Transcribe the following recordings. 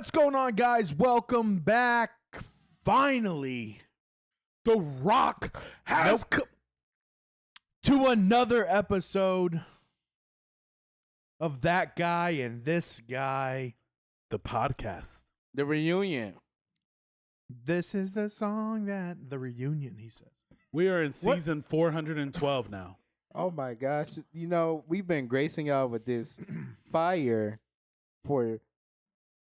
What's going on, guys? Welcome back. Finally, The Rock has come to another episode of That Guy and This Guy. The podcast. The reunion. This is the song that the reunion, he says. We are in season 412 now. Oh my gosh. You know, we've been gracing y'all with this fire for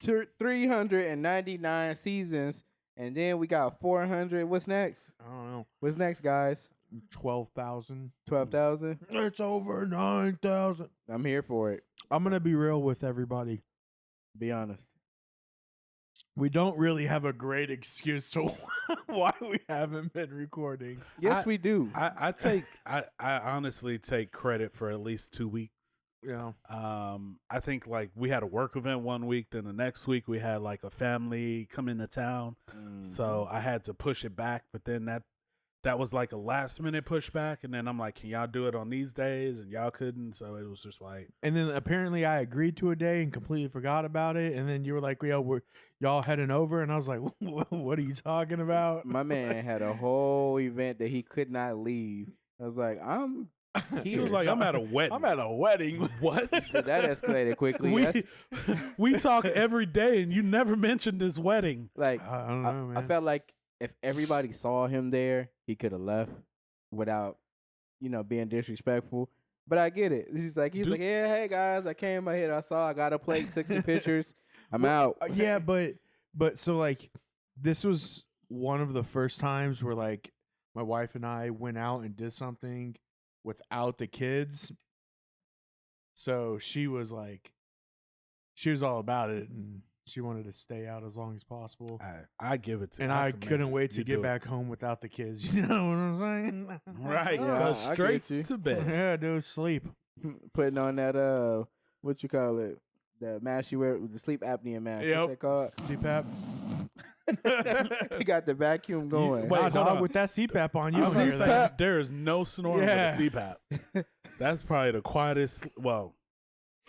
399 seasons, and then we got 400. What's next? I don't know. What's next, guys? 12,000. 12,000? It's over 9,000. I'm here for it. I'm going to be real with everybody. Be honest. We don't really have a great excuse to why we haven't been recording. Yes, we do. I honestly take credit for at least 2 weeks. Yeah. I think like we had a work event one week, then the next week we had like a family come into town. So I had to push it back, but then that was like a last minute pushback, and then I'm like, can y'all do it on these days? And y'all couldn't, so it was just like. And then apparently I agreed to a day and completely forgot about it. And then you were like, "Yo, we're y'all heading over," and I was like, "What are you talking about?" My man had a whole event that he could not leave. I was like, He was like, I'm at a wedding. I'm at a wedding. What? that escalated quickly. We talk every day, and you never mentioned this wedding. Like, I don't know, man. I felt like if everybody saw him there, he could have left without, being disrespectful. But I get it. He's like, yeah, hey guys, I came out here, I got a plate, took some pictures, I'm out. Yeah, but so like, this was one of the first times where like my wife and I went out and did something without the kids. So she was all about it, and she wanted to stay out as long as possible. I give it to and I couldn't wait to get back home without the kids. You know what I'm saying? Right. Yeah, Go I straight get you. to bed. Yeah, dude, sleep. Putting on that, what you call it? The mask you wear, the sleep apnea mask. Yep. What's that called? CPAP. You got the vacuum going. Wait, Nah, hold dog, on. with that CPAP on, you I don't was hear gonna say, that. there is no snoring Yeah. with a CPAP. That's probably the quietest. Well,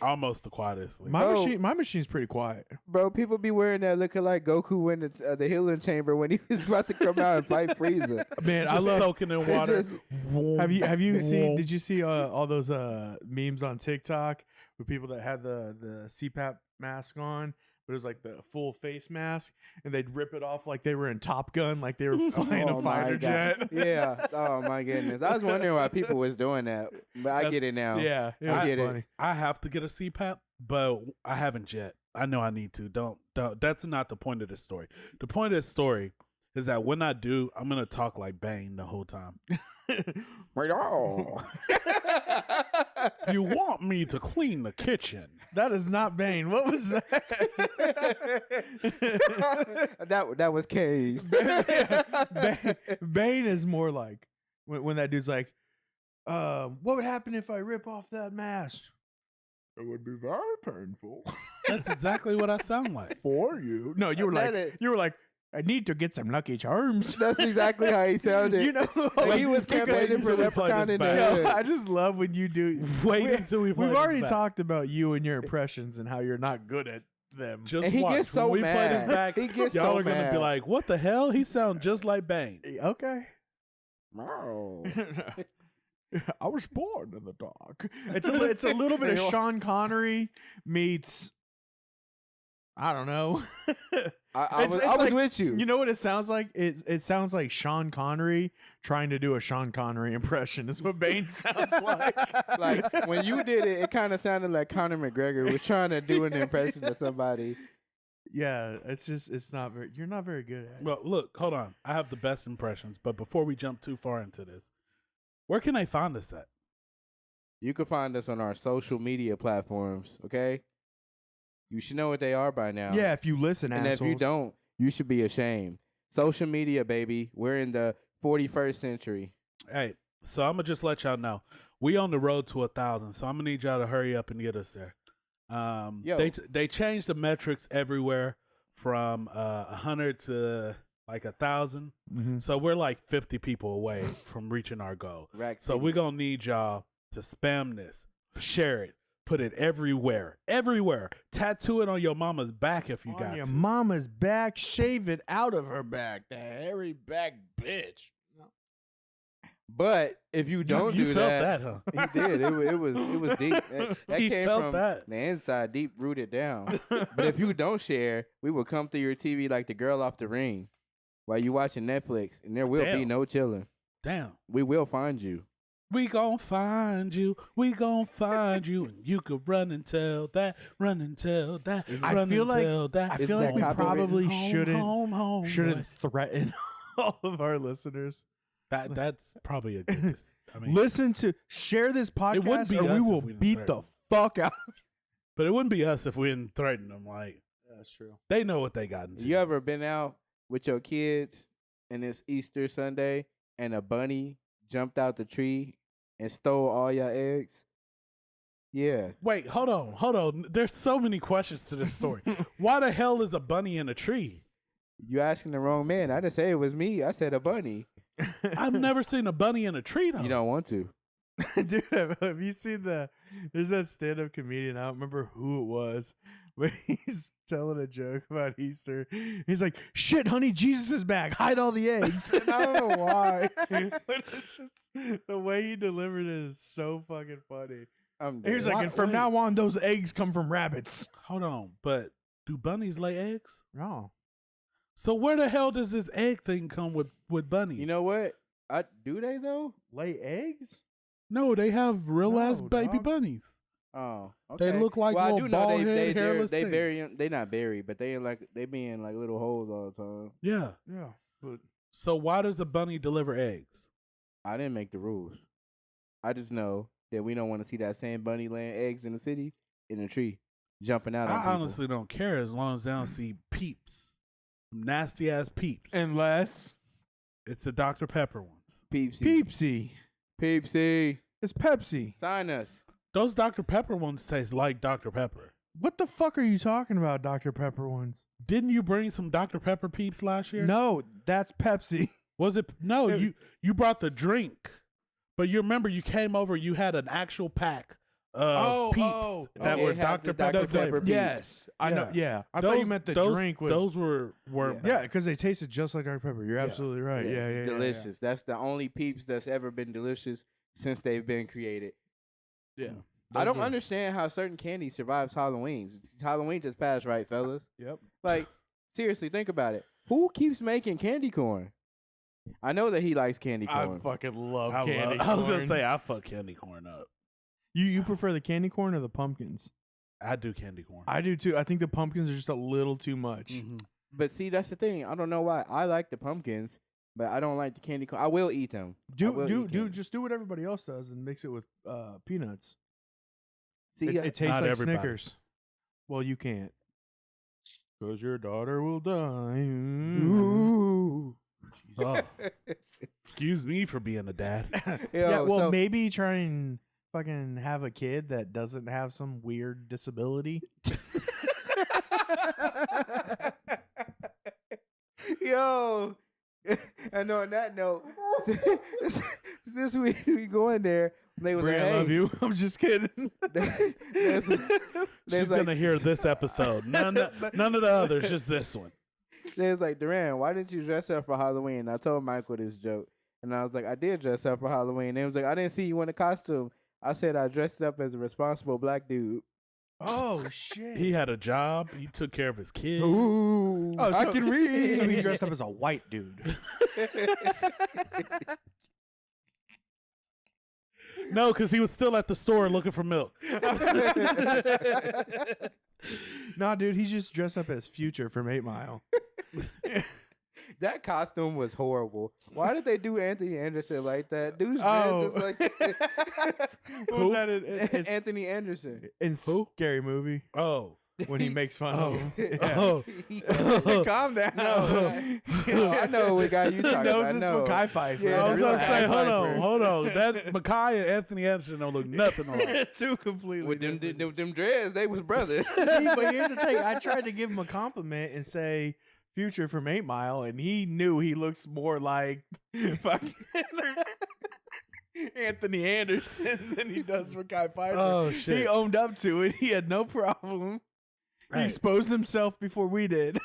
almost the quietest. Sleep. My machine's pretty quiet. Bro, people be wearing that looking like Goku in the healing chamber when he was about to come out and fight Frieza. Man, Just I love. soaking in water. Have you seen? Did you see all those memes on TikTok with people that had the CPAP mask on, but it was like the full face mask, and they'd rip it off like they were in Top Gun, like they were flying a Oh my fighter God. jet. Yeah. Oh my goodness. I was wondering why people was doing that, but I get it now. Yeah, it I was get it. funny. I have to get a CPAP, but I haven't yet. I know I need to. Don't. That's not the point of this story. The point of this story is that when I do, I'm gonna talk like Bane the whole time. Right on. You want me to clean the kitchen? That is not Bane. What was that? that was Cage. Bane is more like when that dude's like, what would happen if I rip off that mask? It would be very painful That's exactly what I sound like. for you. No, you were like, I need to get some Lucky Charms. That's exactly how he sounded. You know, Like he was campaigning for until we play Leprechaun this in the back. hood. I just love when you do. Wait until we play We've this already back. talked about you and your impressions and how you're not good at them. Just And he watch. gets so when we play mad. this back, He gets y'all so are gonna be mad. like, "What the hell? He sounds just like Bane." Okay. Oh. I was born in the dark. It's a little bit of Sean Connery meets, I don't know. I It's was like- with you. You know what it sounds like? It sounds like Sean Connery trying to do a Sean Connery impression. Is what Bane sounds like. Like when you did it, it kind of sounded like Conor McGregor was trying to do an impression of somebody. Yeah, it's not very. You're not very good at it. Well, look, hold on. I have the best impressions, but before we jump too far into this, where can they find us at? You can find us on our social media platforms. Okay, you should know what they are by now. Yeah, if you listen, and if you assholes. don't, you should be ashamed. Social media, baby. We're in the 41st century. Hey, so I'm gonna just let y'all know we on the road to 1,000. So I'm gonna need y'all to hurry up and get us there. Yo. They changed the metrics everywhere from 100 to like 1,000. Mhm. So we're like 50 people away from reaching our goal. Rack So City. we're gonna need y'all to spam this, share it, Put it everywhere. Everywhere. Tattoo it on your mama's back if you On got your to. mama's back, shave it out of her back. That hairy back bitch. But if you don't you do felt that, huh? he did. It was deep. That He came felt from that. the inside, deep rooted down. But if you don't share, we will come through your TV like the girl off the ring while you watching Netflix, and there will be Damn. no chilling. Damn. We will find you. We gon' find you. We gon' find you. And you could run and tell that. Run and tell that. I Run feel and like- tell that. I Isn't feel that like we copyrighted? probably Home, shouldn't home, shouldn't boy. threaten all of our listeners. That's probably a good. I mean, Listen to share this wouldn't podcast, be or we us if will we didn't beat threaten the fuck out. but it wouldn't be us if we didn't threaten them. Like That's true. they know what they got into. You ever been out with your kids and it's Easter Sunday and a bunny jumped out the tree and stole all your eggs? Yeah. Wait, hold on. There's so many questions to this story. Why the hell is a bunny in a tree? You asking the wrong man. I didn't say it was me. I said a bunny. I've never seen a bunny in a tree though. You don't want to. Dude, have you seen there's that stand-up comedian, I don't remember who it was, but he's telling a joke about Easter. He's like, shit, honey, Jesus is back. Hide all the eggs. And I don't know why. But it's just the way he delivered it is so fucking funny. I'm He's dead. like, Why- and from wait. now on, those eggs come from rabbits. Hold on, but do bunnies lay eggs? No. So where the hell does this egg thing come with bunnies? You know what? Do they though? Lay eggs? No, they have real ass No, baby dog. bunnies. Oh, They okay. look like well, I little do know bald head, they hairless they bury things. them. They not buried, but they be in like little holes all the time. Yeah. Yeah. But So why does a bunny deliver eggs? I didn't make the rules. I just know that we don't want to see that same bunny laying eggs in the city in a tree, jumping out on I people. honestly don't care as long as they don't see peeps, nasty ass peeps. unless It's the Dr Pepper ones. Peepsy, Peepsy. Peepsy, It's Pepsi. sign us. Those Dr Pepper ones taste like Dr Pepper. What the fuck are you talking about, Dr. Pepper ones? Didn't you bring some Dr Pepper peeps last year? No, that's Pepsi. Was it? No, It- you brought the drink, but you remember you came over. You had an actual pack of peeps that Okay, were it had Dr the Pepper Dr. Pepper flavored. peeps. Yes, I know. Yeah. Yeah, I thought you meant the drink was. Those were yeah, because they tasted just like Dr. Pepper. You're Yeah. absolutely right. Yeah, it's yeah, delicious. That's the only Peeps that's ever been delicious since they've been created. Yeah. I don't Those are- understand how certain candy survives Halloween. Halloween just passed, right, fellas? Yep. Like, seriously, think about it. Who keeps making candy corn? I know that he likes candy I corn. fucking love I, candy love, corn. I was gonna say I fuck candy corn up. you prefer the candy corn or the pumpkins? I do candy corn. I do too. I think the pumpkins are just a little too much. Mhm. But see, that's the thing. I don't know why. I like the pumpkins, but I don't like the candy corn. I will eat them. I will eat candy. Just do what everybody else does and mix it with peanuts. See, It tastes Not like everybody. Snickers. Well, you can't. Because your daughter will die. Ooh. Oh, excuse me for being a dad. Yo, Yeah, well, so- maybe try and fucking have a kid that doesn't have some weird disability. Yo, and on that note, since we going there, they was Brie, like, I hey, love you. I'm just kidding. She's like, gonna hear this episode. None of the others, just this one. they was like, Duran, why didn't you dress up for Halloween? I told Michael this joke, and I was like, I did dress up for Halloween. They was like, I didn't see you in a costume. I said I dressed up as a responsible black dude. Oh shit. He had a job. He took care of his kids. Ooh, Oh, I so- can read. So he dressed up as a white dude. No, because he was still at the store looking for milk. Nah, dude, he just dressed up as Future from 8 Mile. That costume was horrible. Why did they do Anthony Anderson like that? Dude's Oh. dressed just like What was that in Anthony Anderson. Who? Scary Movie Oh, when he makes fun Oh. of him? Yeah. oh, Calm down. No, I know what guy you He talking knows about. I this know. Mackay Pfeiffer. Yeah, I was relax. gonna say, Pfeiffer. hold on. That Mackay and Anthony Anderson don't look nothing alike. Two completely With them, different. them dreads, they was brothers. See, but here's the thing. I tried to give him a compliment and say Future from 8 Mile, and he knew he looks more like fucking Anthony Anderson than he does Mackay Piper. Oh shit! He owned up to it. He had no problem. He Hey. exposed himself before we did.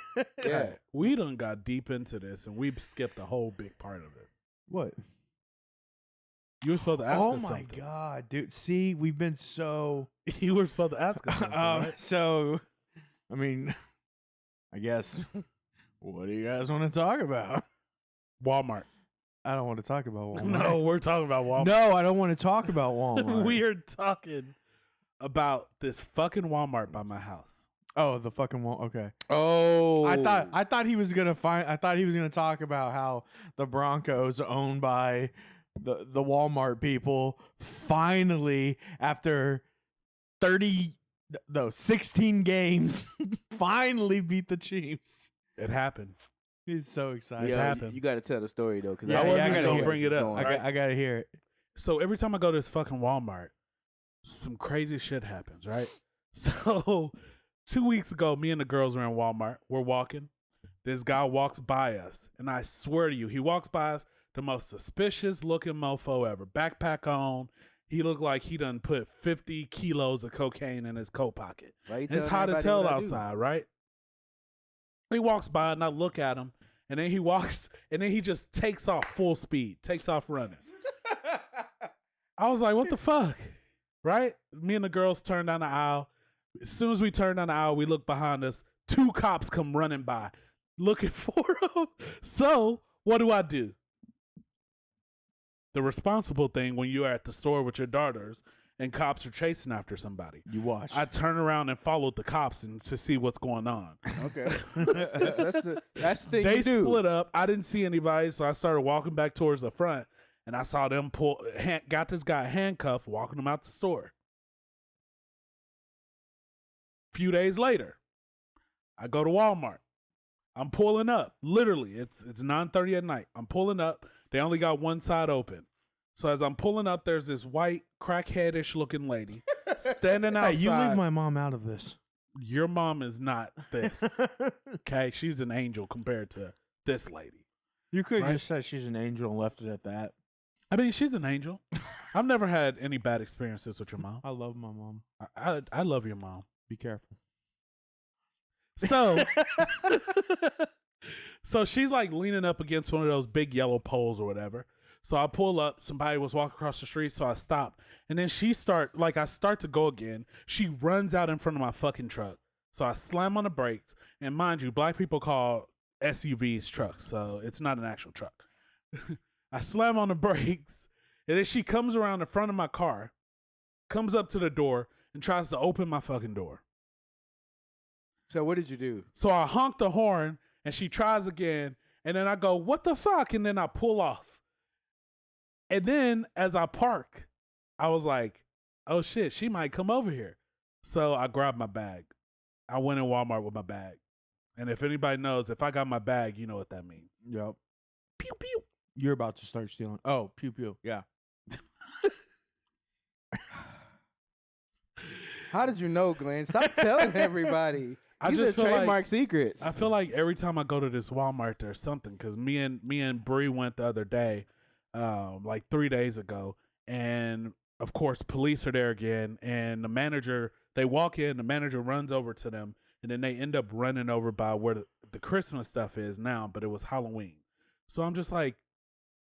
Yeah, we done got deep into this, and we skipped a whole big part of it. What? You were supposed to ask Oh us my something. god, dude! See, we've been so. You were supposed to ask us something, right? So, I mean, I guess. What do you guys want to talk about? Walmart. I don't want to talk about Walmart. No, we're talking about Walmart. No, I don't want to talk about Walmart. We are talking about this fucking Walmart by my house. Oh, the fucking Walmart. Okay. Oh, I thought he was gonna talk about how the Broncos owned by the Walmart people finally after 16 games finally beat the Chiefs. It happened. He's so excited. This Yo, happened. You got to tell the story though, because Yeah, I wasn't I gotta gonna hear bring it up. I gotta hear it. So every time I go to this fucking Walmart, some crazy shit happens, right? So 2 weeks ago, me and the girls were in Walmart. We're walking. This guy walks by us, and I swear to you, he walks by us, the most suspicious looking mofo ever. Backpack on. He looked like he done put 50 kilos of cocaine in his coat pocket. Why you And it's telling hot as everybody hell what I do? outside, right? He walks by and I look at him, and then he walks, and then he just takes off full speed, takes off running. I was like, what the fuck? Right? Me and the girls turn down the aisle. As soon as we turn down the aisle, we look behind us. 2 cops come running by looking for him. So, what do? The responsible thing when you're at the store with your daughters and cops are chasing after somebody. You watch. I turn around and followed the cops to see what's going on. Okay, that's the thing They you do. split up. I didn't see anybody, so I started walking back towards the front, and I saw them got this guy handcuffed, walking him out the store. Few days later, I go to Walmart. I'm pulling up. Literally, it's 9:30 at night. I'm pulling up. They only got one side open. So as I'm pulling up, there's this white crackheadish looking lady standing outside. Hey, you leave my mom out of this. Your mom is not this. Okay, she's an angel compared to this lady. You could have Right? just said she's an angel and left it at that. I mean, she's an angel. I've never had any bad experiences with your mom. I love my mom. I love your mom. Be careful. So, so she's like leaning up against one of those big yellow poles or whatever. So I pull up. Somebody was walking across the street, so I stopped. And then I start to go again. She runs out in front of my fucking truck. So I slam on the brakes. And mind you, black people call SUVs trucks, so it's not an actual truck. I slam on the brakes, and then she comes around the front of my car, comes up to the door, and tries to open my fucking door. So what did you do? So I honk the horn, and she tries again, and then I go, what the fuck? And then I pull off. And then as I park, I was like, oh shit, she might come over here. So I grabbed my bag. I went in Walmart with my bag. And if anybody knows, if I got my bag, you know what that means. Yep. Pew, pew. You're about to start stealing. Oh, pew pew. Yeah. How did you know, Glenn? Stop telling everybody. I These just are feel like- trademark secrets. I feel like every time I go to this Walmart, there's something. Because me and Bree went the other day, like 3 days ago, and of course, police are there again. And the manager, they walk in, the manager runs over to them, and then they end up running over by where the Christmas stuff is now, but it was Halloween. So I'm just like,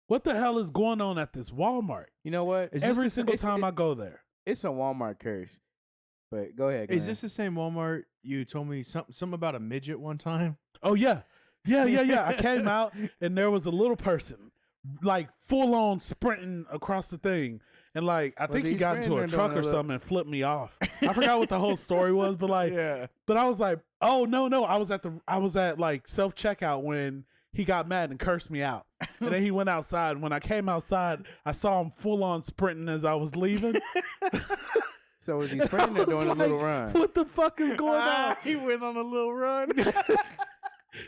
what the hell is going on at this Walmart? You know what? Is this Every the- single time I go there. It's a Walmart curse. But go ahead, Glenn. Is this the same Walmart you told me something about a midget one time? Oh yeah. Yeah. I came out and there was a little person like full on sprinting across the thing. And like I think he he's got into a sprinting or truck doing or a something and flipped me off. I forgot what the whole story was, but like Yeah. but I was like, oh no, I was at like self checkout when he got mad and cursed me out. And then he went outside. When I came outside, I saw him full on sprinting as I was leaving. So was he sprinting or I was doing a little like, run? What the fuck is going on? He went on a little run.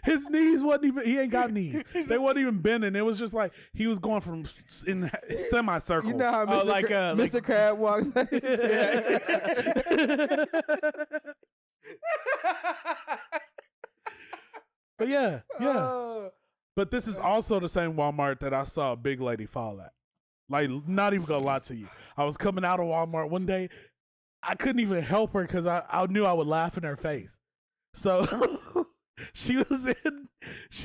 His knees wasn't even, he ain't got knees. They wasn't even bending. It was just like he was going from in semicircles. You know how Mr. like, Mr. Crab walks. But yeah. Oh. But this is also the same Walmart that I saw a big lady fall at. Like, not even gonna lie to you. I was coming out of Walmart one day. I couldn't even help her because I knew I would laugh in her face. So she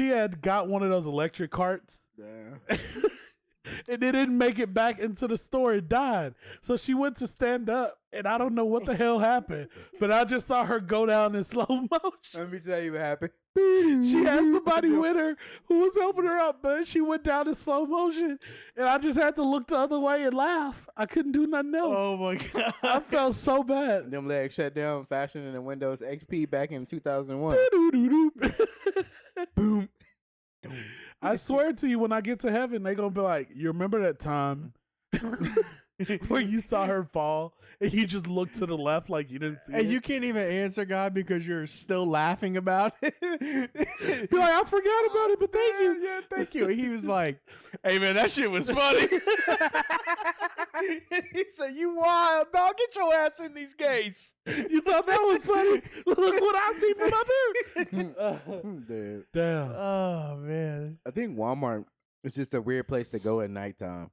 had got one of those electric carts. Yeah. And it didn't make it back into the store. It died. So she went to stand up, and I don't know what the hell happened, but I just saw her go down in slow motion. Let me tell you what happened. She had somebody with her who was helping her up, but she went down in slow motion, and I just had to look the other way and laugh. I couldn't do nothing else. Oh my god! I felt so bad. Them legs shut down faster than the Windows XP back in 2001. Boom. I swear to you, when I get to heaven, they're going to be like, you remember that time where you saw her fall and you just looked to the left like you didn't see it? And you can't even answer God because you're still laughing about it. Be like, I forgot about it, but thank you. Yeah, thank you. He was like, hey man, that shit was funny. He said, you wild dog, get your ass in these gates. You thought that was funny? Look what I see from up here. Dude. Damn. Oh man. I think Walmart is just a weird place to go at nighttime.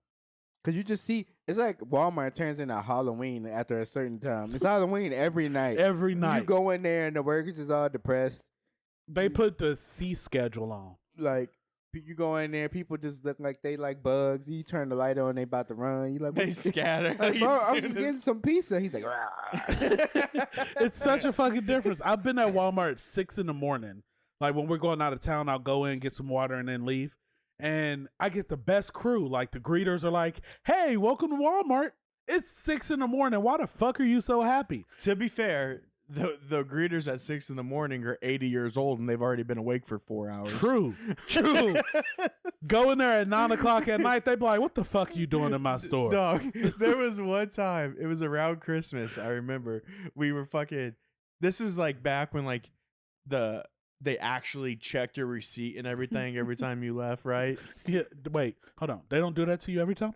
Cause you just see, it's like Walmart turns into Halloween after a certain time. It's Halloween every night. Every night. You go in there and the workers is all depressed. They put the C schedule on. Like, you go in there, people just look like they like bugs. You turn the light on, they about to run. You like, They scatter. like, bro, I'm just getting some pizza. He's like, It's such a fucking difference. I've been at Walmart at 6 a.m. Like when we're going out of town, I'll go in, get some water, and then leave. And I get the best crew. Like the greeters are like, hey, welcome to Walmart. It's 6 a.m. Why the fuck are you so happy? To be fair, the greeters at 6 a.m. are 80 years old and they've already been awake for 4 hours. True. Go in there at 9 o'clock at night. They be like, what the fuck you doing in my store? Dog, there was one time, it was around Christmas, I remember. We were fucking, this was like back when like they actually checked your receipt and everything every time you left, right? Yeah, wait, hold on. They don't do that to you every time?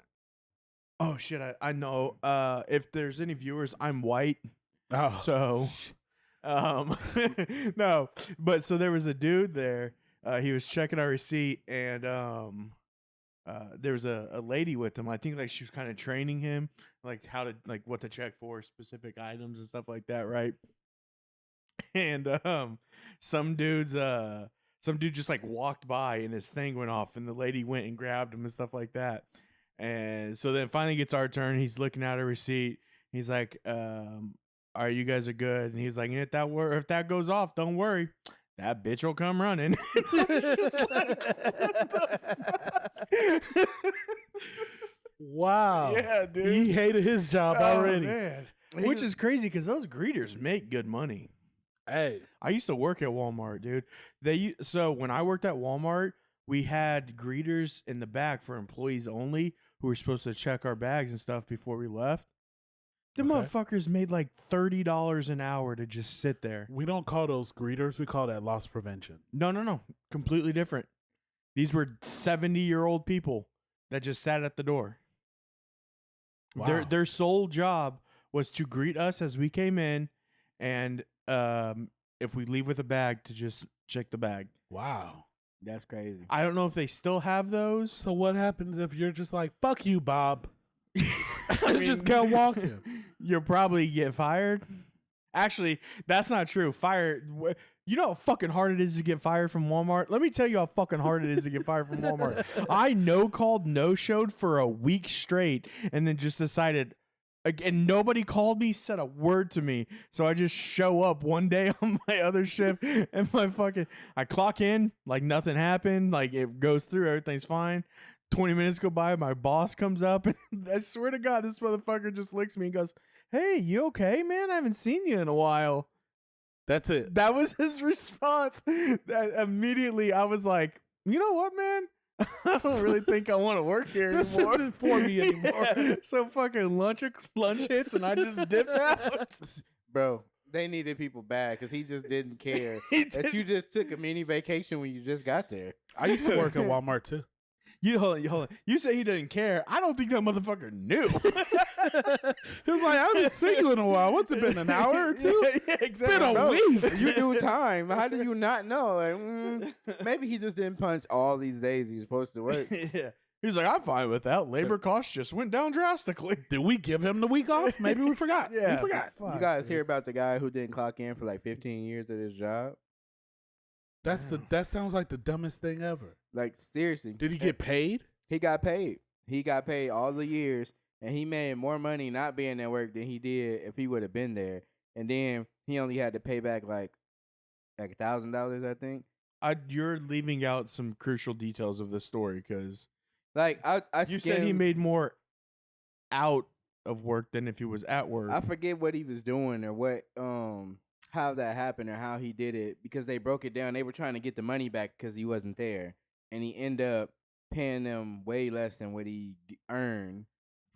Oh shit, I know. If there's any viewers, I'm white. Oh. So no. But so there was a dude there. He was checking our receipt and there was a lady with him. I think like she was kind of training him like how to like what to check for specific items and stuff like that, right? And some dude just like walked by and his thing went off and the lady went and grabbed him and stuff like that. And so then finally gets our turn. He's looking at a receipt. He's like, all right, you guys are good. And he's like, if that goes off, don't worry. That bitch will come running. I was just like, what the fuck? Wow. Yeah, dude. He hated his job already. Man. Which is crazy because those greeters make good money. Hey. I used to work at Walmart, dude. So when I worked at Walmart, we had greeters in the back for employees only who were supposed to check our bags and stuff before we left. The motherfuckers made like $30 an hour to just sit there. We don't call those greeters. We call that loss prevention. No. Completely different. These were 70-year-old people that just sat at the door. Wow. Their sole job was to greet us as we came in, and if we leave with a bag, to just check the bag. Wow. that's crazy. I don't know if they still have those. So what happens if you're just like, fuck you, Bob? I mean, just kept walking. You'll probably get fired. Actually, that's not true. You know how fucking hard it is to get fired from Walmart? Let me tell you how fucking hard it is to get fired from Walmart. I no-showed for a week straight and then just decided, and nobody called me, said a word to me. So I just show up one day on my other shift and I clock in like nothing happened. Like it goes through, everything's fine. 20 minutes go by, my boss comes up and I swear to God, this motherfucker just licks me and goes, "Hey, you okay, man? I haven't seen you in a while." That's it. That was his response. Immediately, I was like, you know what, man? I don't really think I want to work here This anymore. isn't for me anymore. Yeah. So fucking lunch hits, and I just dipped out. Bro, they needed people bad because he just didn't care He that did- you just took a mini vacation when you just got there. I used to work at Walmart too. Hold on. You say he didn't care. I don't think that motherfucker knew. He was like, I haven't seen you in a while. What's it been, an hour or two? Yeah, exactly. Been a Bro, week. You do time. How do you not know? Like, maybe he just didn't punch all these days he's supposed to work. Yeah. He's like, I'm fine with that. Labor costs just went down drastically. Did we give him the week off? Maybe we forgot. Yeah, we forgot. fuck, You guys dude. hear about the guy who didn't clock in for like 15 years at his job? That sounds like the dumbest thing ever. Like seriously. Did he get paid? He got paid. He got paid all the years, and he made more money not being at work than he did if he would have been there. And then he only had to pay back like $1,000, I think. You're leaving out some crucial details of this story because Like I you said he made more out of work than if he was at work. I forget what he was doing or what how that happened or how he did it because they broke it down. They were trying to get the money back because he wasn't there, and he ended up paying them way less than what he earned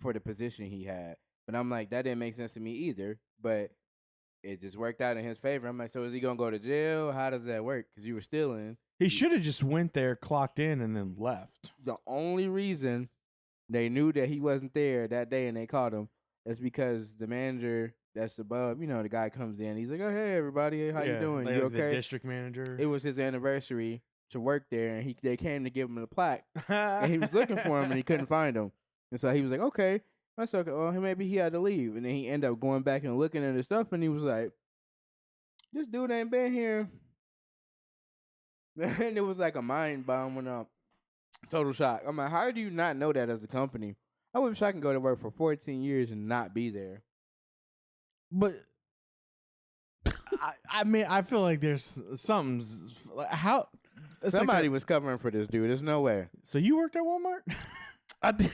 for the position he had. But I'm like, that didn't make sense to me either. But it just worked out in his favor. I'm like, so is he gonna go to jail? How does that work? Because you were stealing. He should have just went there, clocked in, and then left. The only reason they knew that he wasn't there that day and they caught him is because the manager that's above, the guy comes in. He's like, oh, hey, everybody. How you doing? Like You the okay? district manager. It was his anniversary to work there, and they came to give him the plaque. And he was looking for him, and he couldn't find him. And so he was like, okay, that's okay. Well, maybe he had to leave. And then he ended up going back and looking at his stuff, and he was like, this dude ain't been here. And it was like a mind bomb went up. Total shock. I'm like, how do you not know that as a company? I wish I can go to work for 14 years and not be there. But I mean, I feel like there's something's how it's Somebody like was covering for this dude. There's no way. so you worked at Walmart? I did.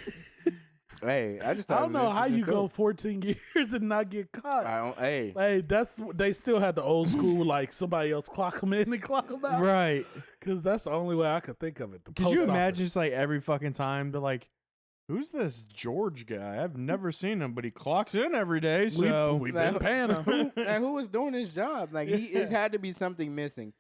Hey, I just I thought don't it was know how you interesting go too. 14 years and not get caught. I don't. Hey, Hey, they still had the old school like somebody else clock them in and clock them out. Right. Because that's the only way I could think of it. The Could post you office. imagine just like every fucking time to like, who's this George guy? I've never seen him, but he clocks in every day. So We've been paying him. and who was doing his job? Like it had to be something missing.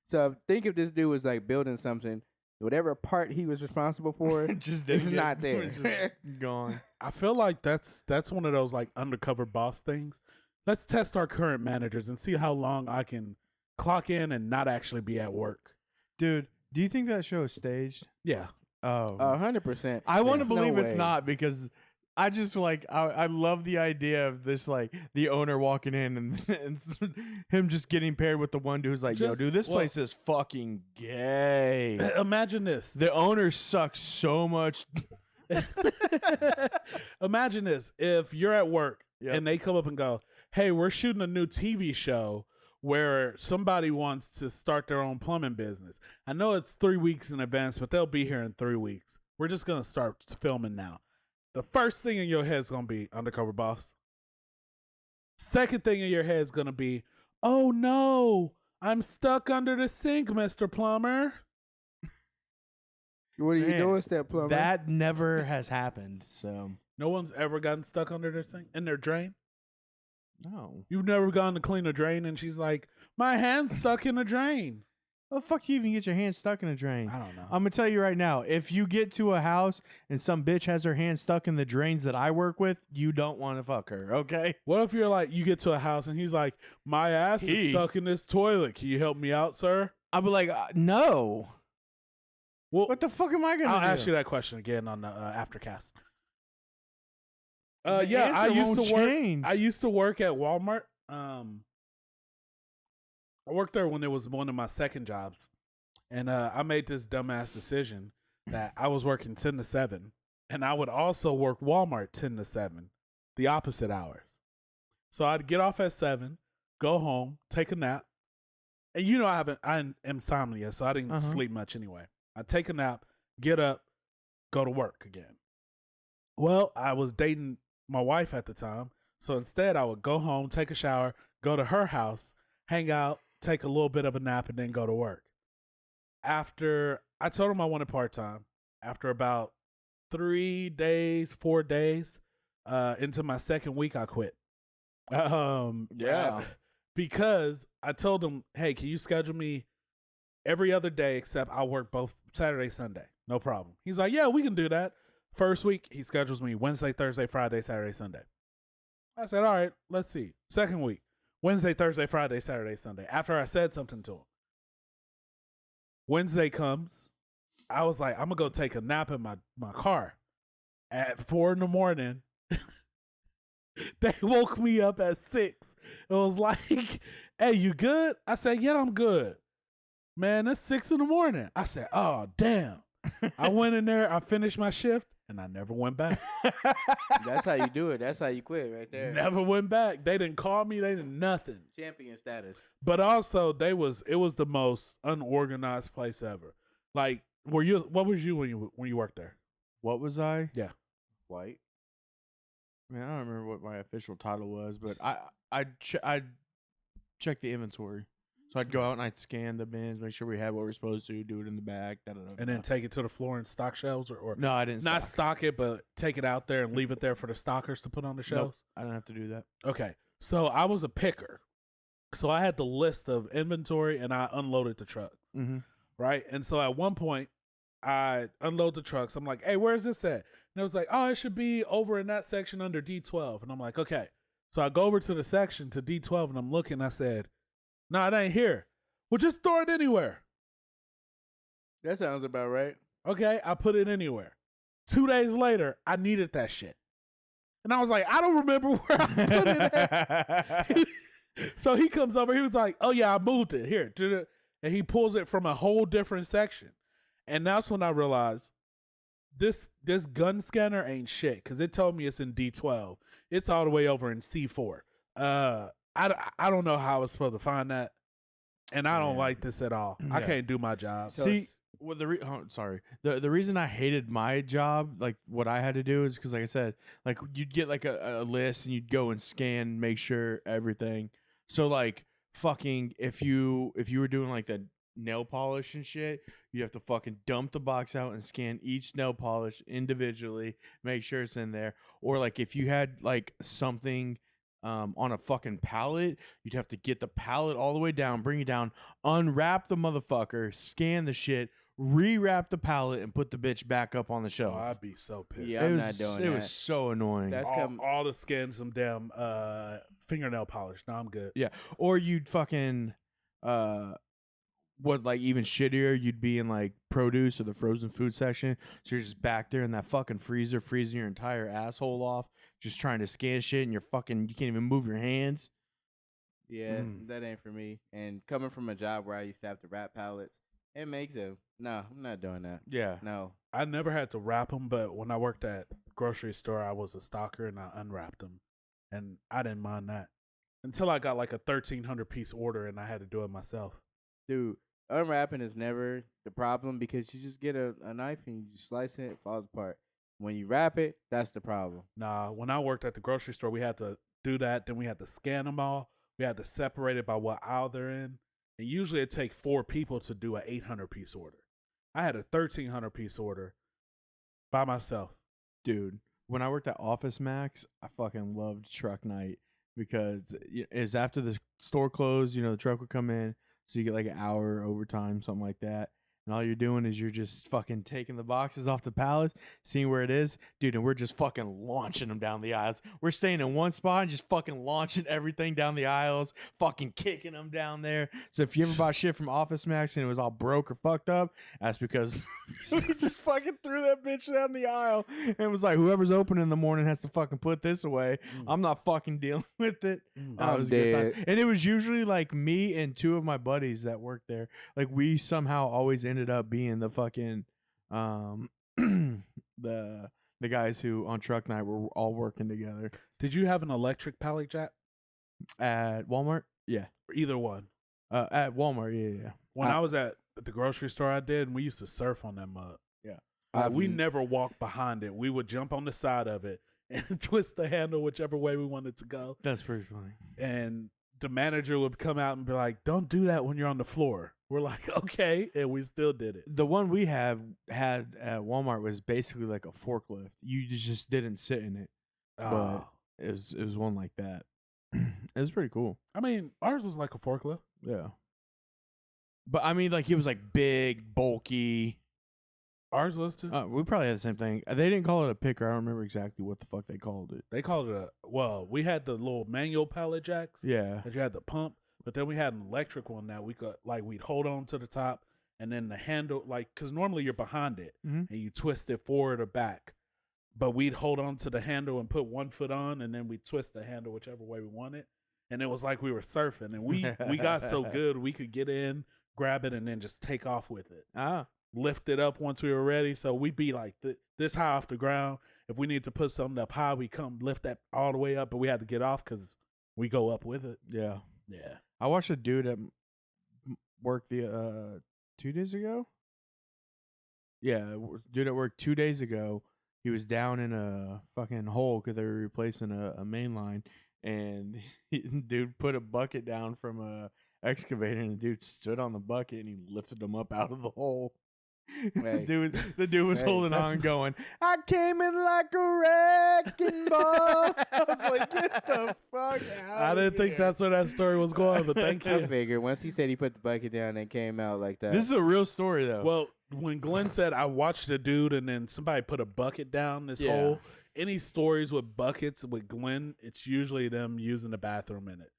So think if this dude was like building something, whatever part he was responsible for, just it's didn't get- not there. was just gone. I feel like that's one of those like undercover boss things. Let's test our current managers and see how long I can clock in and not actually be at work. Dude, do you think that show is staged? Yeah. Oh, 100%. I want to There's no believe it's way. not because I just like I love the idea of this like the owner walking in and him just getting paired with the one dude who's like, yo, Just- dude, this well- place is fucking gay. Imagine this. The owner sucks so much. Imagine this. If you're at work Yep. and they come up and go, hey, we're shooting a new TV show where somebody wants to start their own plumbing business. I know it's 3 weeks in advance, but they'll be here in 3 weeks. We're just going to start filming now. The first thing in your head is going to be undercover boss. Second thing in your head is going to be, oh no, I'm stuck under the sink, Mr. Plumber. What are you Man, doing, step plumber? That never has happened. So No one's ever gotten stuck under their sink, in their drain. no. You've never gone to clean a drain and she's like, my hand's stuck in a drain. How the fuck you even get your hand stuck in a drain? I don't know. I'm gonna tell you right now, if you get to a house and some bitch has her hand stuck in the drains that I work with, you don't want to fuck her, okay? What if you're like, you get to a house and he's like, my ass is He. stuck in this toilet. Can you help me out, sir? I'll be like, no. Well, What the fuck am I gonna I'll do? ask you that question again on the aftercast. The Yeah, I answer used won't to work. change. I used to work at Walmart. I worked there when it was one of my second jobs, and I made this dumbass decision that I was working 10 to 7, and I would also work Walmart 10 to 7, the opposite hours. So I'd get off at 7, go home, take a nap, and you know I am insomnia, so I didn't sleep much anyway. I'd take a nap, get up, go to work again. Well, I was dating my wife at the time, so instead I would go home, take a shower, go to her house, hang out, take a little bit of a nap, and then go to work. After I told him I wanted part-time, after about 3 days, 4 days, into my second week, I quit. Yeah. Because I told him, hey, can you schedule me every other day except I'll work both Saturday, Sunday. No problem. He's like, yeah, we can do that. First week, he schedules me Wednesday, Thursday, Friday, Saturday, Sunday. I said, all right, let's see. Second week, Wednesday, Thursday, Friday, Saturday, Sunday. After I said something to him. Wednesday comes. I was like, I'm gonna go take a nap in my car at 4 a.m. They woke me up at 6. It was like, hey, you good? I said, yeah, I'm good. Man, it's 6 a.m. I said, oh, damn. I went in there, I finished my shift, and I never went back. That's how you do it. That's how you quit right there. Never went back. They didn't call me. They didn't nothing. Champion status. But also, it was the most unorganized place ever. Like, what was you when you worked there? What was I? Yeah. White. I mean, I don't remember what my official title was, but I'd check the inventory. So I'd go out and I'd scan the bins, make sure we had what we're supposed to, do it in the back, And then take it to the floor and stock shelves, or no, I didn't. not stock it, but take it out there and leave it there for the stockers to put on the shelves. Nope, I didn't have to do that. Okay, so I was a picker, so I had the list of inventory and I unloaded the trucks, Mm-hmm. right? And so at one point, I unload the trucks. I'm like, hey, where's this at? And it was like, oh, it should be over in that section under D12. And I'm like, okay. So I go over to the section to D12 and I'm looking. I said, no, it ain't here. Well, just throw it anywhere. That sounds about right. Okay, I put it anywhere. 2 days later, I needed that shit. And I was like, I don't remember where I put it at. So he comes over. He was like, oh, yeah, I moved it. Here. And he pulls it from a whole different section. And that's when I realized this gun scanner ain't shit, because it told me it's in D12. It's all the way over in C4. I don't know how I was supposed to find that. And I don't like this at all. I Yeah. can't do my job. So See, well, the reason I hated my job, like what I had to do, is because, like I said, like you'd get like a list and you'd go and scan, make sure everything. So like fucking if you were doing like the nail polish and shit, you have to fucking dump the box out and scan each nail polish individually, make sure it's in there. Or like if you had like something on a fucking pallet, you'd have to get the pallet all the way down, bring it down, unwrap the motherfucker, scan the shit, rewrap the pallet, and put the bitch back up on the Oh, shelf. I'd be so pissed. Yeah, I'm not doing It that. was so annoying. That's all to scan some damn fingernail polish. No, I'm good. Or you'd fucking what, like even shittier, you'd be in like produce or the frozen food section, so you're just back there in that fucking freezer freezing your entire asshole off, just trying to scan shit, and you can't even move your hands. Yeah, that ain't for me. And coming from a job where I used to have to wrap pallets, it makes them. No, I'm not doing that. Yeah. No. I never had to wrap them, but when I worked at grocery store, I was a stocker and I unwrapped them, and I didn't mind that until I got like a 1,300 piece order and I had to do it myself. Dude, unwrapping is never the problem, because you just get a knife and you just slice it falls apart. When you wrap it, that's the problem. Nah, when I worked at the grocery store, we had to do that. Then we had to scan them all. We had to separate it by what aisle they're in. And usually it take 4 people to do an 800 piece order. I had a 1,300 piece order by myself. Dude, when I worked at Office Max, I fucking loved truck night, because it's after the store closed, the truck would come in, so you get like an hour overtime, something like that. And all you're doing is you're just fucking taking the boxes off the pallets, seeing where it is, dude, and we're just fucking launching them down the aisles. We're staying in one spot and just fucking launching everything down the aisles, fucking kicking them down there. So if you ever bought shit from Office Max and it was all broke or fucked up, that's because we just fucking threw that bitch down the aisle and it was like, whoever's open in the morning has to fucking put this away. I'm not fucking dealing with it. It was good times. And it was usually like me and 2 of my buddies that worked there. Like we somehow always ended up being the fucking the guys who on truck night were all working together. Did you have an electric pallet jack? At Walmart? Yeah. Either one. At Walmart, yeah. When I was at the grocery store, I did, and we used to surf on that mud. Yeah. We never walked behind it. We would jump on the side of it and twist the handle whichever way we wanted to go. That's pretty funny. And the manager would come out and be like, don't do that when you're on the floor. We're like, okay. And we still did it. The one we had at Walmart was basically like a forklift. You just didn't sit in it. But it was one like that. It was pretty cool. I mean, ours was like a forklift. Yeah. But I mean, like, it was like big, bulky. Ours was too. We probably had the same thing. They didn't call it a picker. I don't remember exactly what the fuck they called it. They called it we had the little manual pallet jacks Yeah. that you had to pump, but then we had an electric one that we could, like, we'd hold on to the top and then the handle, like, because normally you're behind it Mhm. and you twist it forward or back. But we'd hold on to the handle and put one foot on, and then we twist the handle whichever way we want it. And it was like we were surfing, and we got so good we could get in, grab it, and then just take off with it. Ah, Lift it up once we were ready. So we'd be like this high off the ground. If we need to put something up high, we come lift that all the way up, but we had to get off because we go up with it. yeah. Yeah. I watched a dude at work the 2 days ago. Yeah, dude at work 2 days ago. He was down in a fucking hole because they were replacing a main line, and dude put a bucket down from a excavator, and the dude stood on the bucket and he lifted him up out of the hole. Hey. The dude was Hey, holding that's- on, going, "I came in like a wrecking ball." I was like, "Get the fuck out!" I didn't think that's where that story was going, but thank I you. figured once he said he put the bucket down and came out like that. This is a real story, though. Well, when Glenn said I watched a dude and then somebody put a bucket down this Yeah. hole, any stories with buckets with Glenn, it's usually them using the bathroom in it.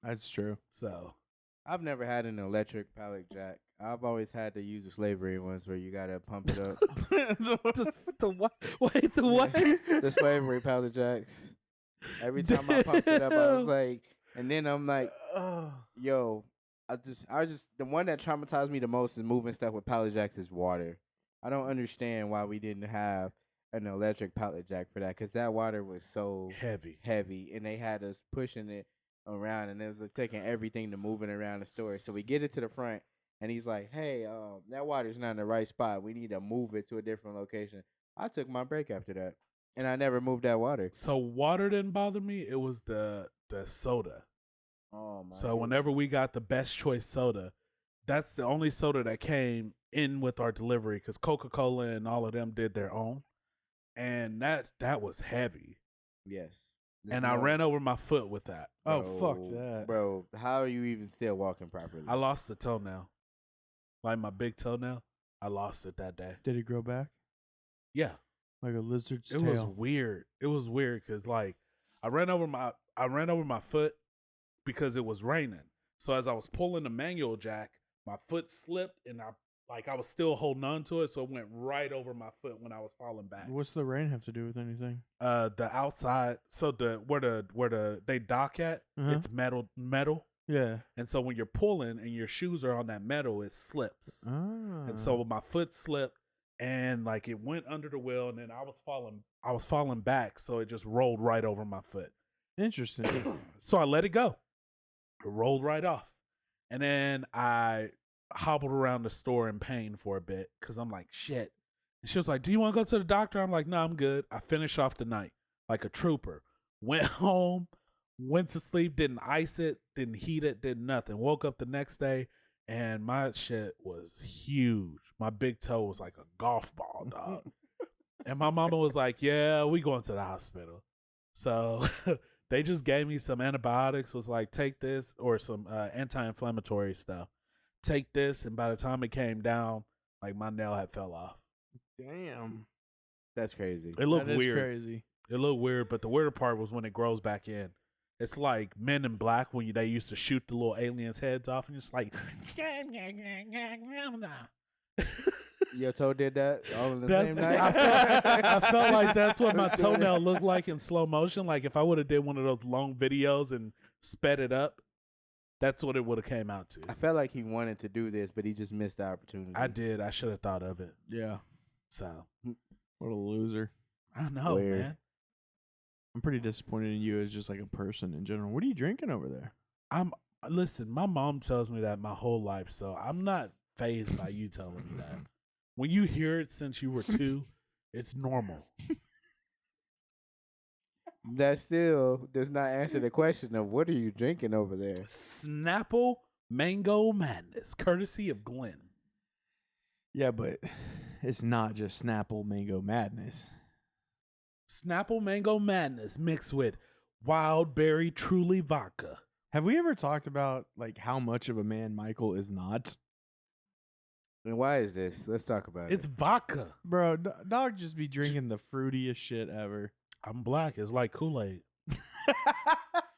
That's true. So I've never had an electric pallet jack. I've always had to use the slavery ones where you gotta pump it up. the what? Wait, the what? The slavery pallet jacks. Every time I pumped it up, I was Damn. like, and then I'm like, yo, I just the one that traumatized me the most is moving stuff with pallet jacks is water. I don't understand why we didn't have an electric pallet jack for that, because that water was so Heavy. heavy, and they had us pushing it around, and it was like taking everything to move it around the store. So we get it to the front, and he's like, "Hey, that water's not in the right spot. We need to move it to a different location." I took my break after that, and I never moved that water. So water didn't bother me. It was the soda. Oh my! So whenever we got the Best Choice soda, that's the only soda that came in with our delivery because Coca-Cola and all of them did their own, and that was heavy. Yes. And I ran over my foot with that. Oh, fuck that. bro! How are you even still walking properly? I lost the toenail, like my big toenail. I lost it that day. Did it grow back Yeah, like a lizard's it tail? was weird. It was weird because like I ran over my foot because it was raining. So as I was pulling the manual jack, my foot slipped and I was still holding on to it, so it went right over my foot when I was falling back. What's the rain have to do with anything? The outside, so where they dock at, Uh-huh. it's metal, Yeah. and so when you're pulling and your shoes are on that metal, it slips. Ah. And so my foot slipped and like it went under the wheel, and then I was falling back, so it just rolled right over my foot. Interesting. So I let it go. It rolled right off. And then I hobbled around the store in pain for a bit because I'm like, shit. And she was like, do you want to go to the doctor? I'm like, no, I'm good. I finished off the night like a trooper. Went home, went to sleep, didn't ice it, didn't heat it, did nothing. Woke up the next day and my shit was huge. My big toe was like a golf ball, dog. And my mama was like, yeah, we going to the hospital. So they just gave me some antibiotics, was like, take this, or some anti-inflammatory stuff. Take this, and by the time it came down, like my nail had fell off. Damn. That's crazy. It looked That is weird. crazy. It looked weird, but the weirder part was when it grows back in. It's like Men in Black when they used to shoot the little aliens' heads off, and it's like, Your toe did that all in the That's- same night. I felt like that's what my toenail looked like in slow motion. Like if I would have did one of those long videos and sped it up, that's what it would have came out to. I felt like he wanted to do this, but he just missed the opportunity. I did. I should have thought of it. Yeah. So What a loser. I know, Weird. man. I'm pretty disappointed in you as just like a person in general. What are you drinking over there? Listen, my mom tells me that my whole life, so I'm not phased by you telling me that. When you hear it since you were 2, it's normal. That still does not answer the question of what are you drinking over there. Snapple Mango Madness, courtesy of Glenn. Yeah, but it's not just Snapple Mango Madness. Snapple Mango Madness mixed with Wild Berry Truly Vodka. Have we ever talked about like how much of a man Michael is not? And why is this? Let's talk about It's it. vodka. Bro, dog just be drinking the fruitiest shit ever. I'm black. It's like Kool-Aid.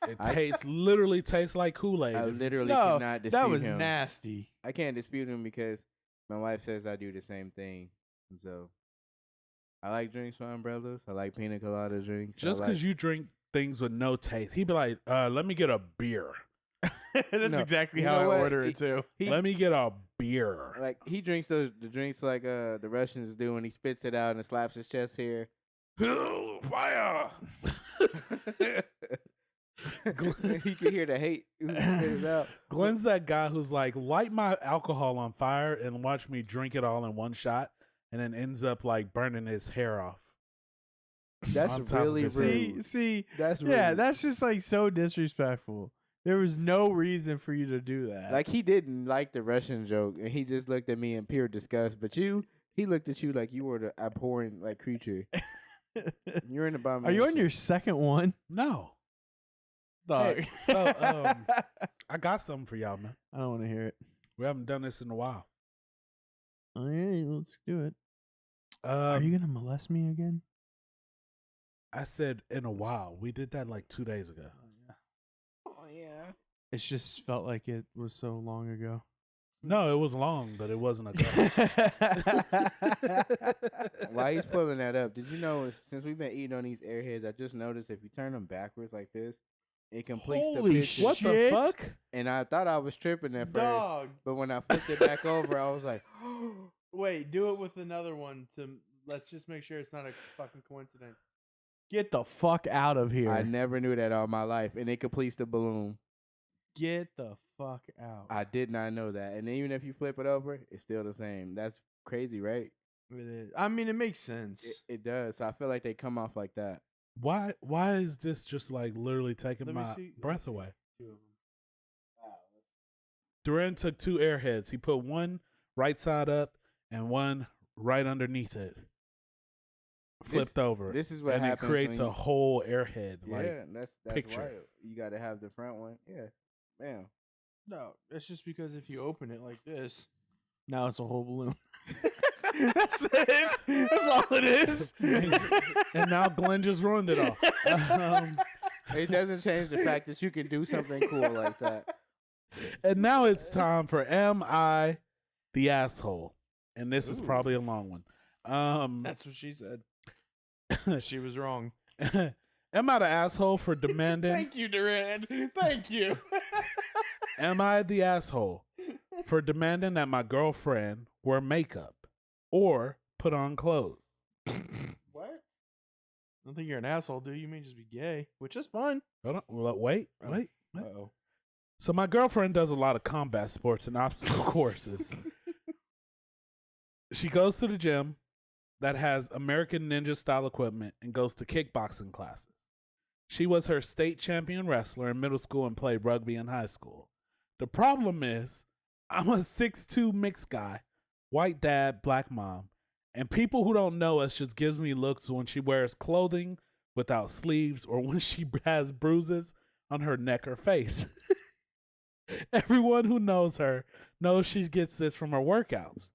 It literally tastes like Kool-Aid. I literally No, cannot dispute that was him. nasty. I can't dispute him because my wife says I do the same thing. And so I like drinks from Umbrellas. I like pina colada drinks. Just I because like, you drink things with no taste, he'd be like, "Let me get a beer. That's No, exactly you how know I what? order it too. he Let me get a beer." like he drinks the drinks like the Russians do, and he spits it out and slaps his chest here. Fire. He could hear the hate. He spit it out. Glenn's that guy who's like, light my alcohol on fire and watch me drink it all in one shot, and then ends up like burning his hair off. That's On top of really his rude. See, That's yeah, rude. that's just like so disrespectful. There was no reason for you to do that. Like he didn't like the Russian joke, and he just looked at me in pure disgust. But he looked at you like you were the abhorrent like creature. You're an Are abomination. you on your second one? No. Dog. Hey, so I got something for y'all, man. I don't want to hear it. We haven't done this in a while. All right, let's do it. Are you gonna molest me again? I said in a while. We did that like 2 days ago. Oh yeah. It's just felt like it was so long ago. No, it was long, but it wasn't a While he's pulling that up, did you know since we've been eating on these airheads, I just noticed if you turn them backwards like this, it completes the Holy picture. What the Shit. fuck? And I thought I was tripping at first, Dog. but when I flipped it back over, I was like, Wait, do it with another one to let's just make sure it's not a fucking coincidence. Get the fuck out of here. I never knew that all my life, and it completes the balloon. Get the fuck out. I did not know that. And even if you flip it over, it's still the same. That's crazy, right? It is. I mean, it makes sense. It does. So I feel like they come off like that. Why is this just like literally taking Let me my see- let me breath see. away? Two of them. Duran took 2 airheads. He put one right side up and one right underneath it. Flipped over. This is what and it happens creates when a whole airhead. Yeah, Like, that's picture. why you got to have the front one. Yeah, bam. No, it's just because if you open it like this, now it's a whole balloon. That's it. That's all it is. and now Glenn just ruined it all. It doesn't change the fact that you can do something cool like that. And now it's time for Am I the Asshole? And this is probably a long one. That's what she said. She was wrong. Am I the asshole for demanding? Thank you, Duran. Thank you. Am I the asshole for demanding that my girlfriend wear makeup or put on clothes? What? I don't think you're an asshole, dude. You may just be gay, which is fine. Hold on. Well, wait. Uh-oh. So my girlfriend does a lot of combat sports and obstacle courses. She goes to the gym that has American Ninja style equipment and goes to kickboxing classes. She was her state champion wrestler in middle school and played rugby in high school. The problem is, I'm a 6'2" mixed guy, white dad, black mom, and people who don't know us just gives me looks when she wears clothing without sleeves or when she has bruises on her neck or face. Everyone who knows her knows she gets this from her workouts.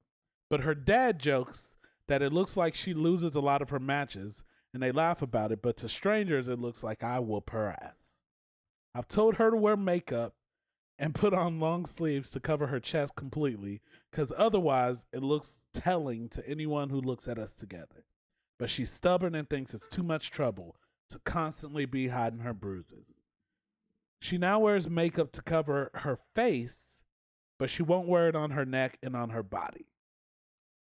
But her dad jokes that it looks like she loses a lot of her matches, and they laugh about it, but to strangers, it looks like I whoop her ass. I've told her to wear makeup and put on long sleeves to cover her chest completely, because otherwise it looks telling to anyone who looks at us together. But she's stubborn and thinks it's too much trouble to constantly be hiding her bruises. She now wears makeup to cover her face, but she won't wear it on her neck and on her body.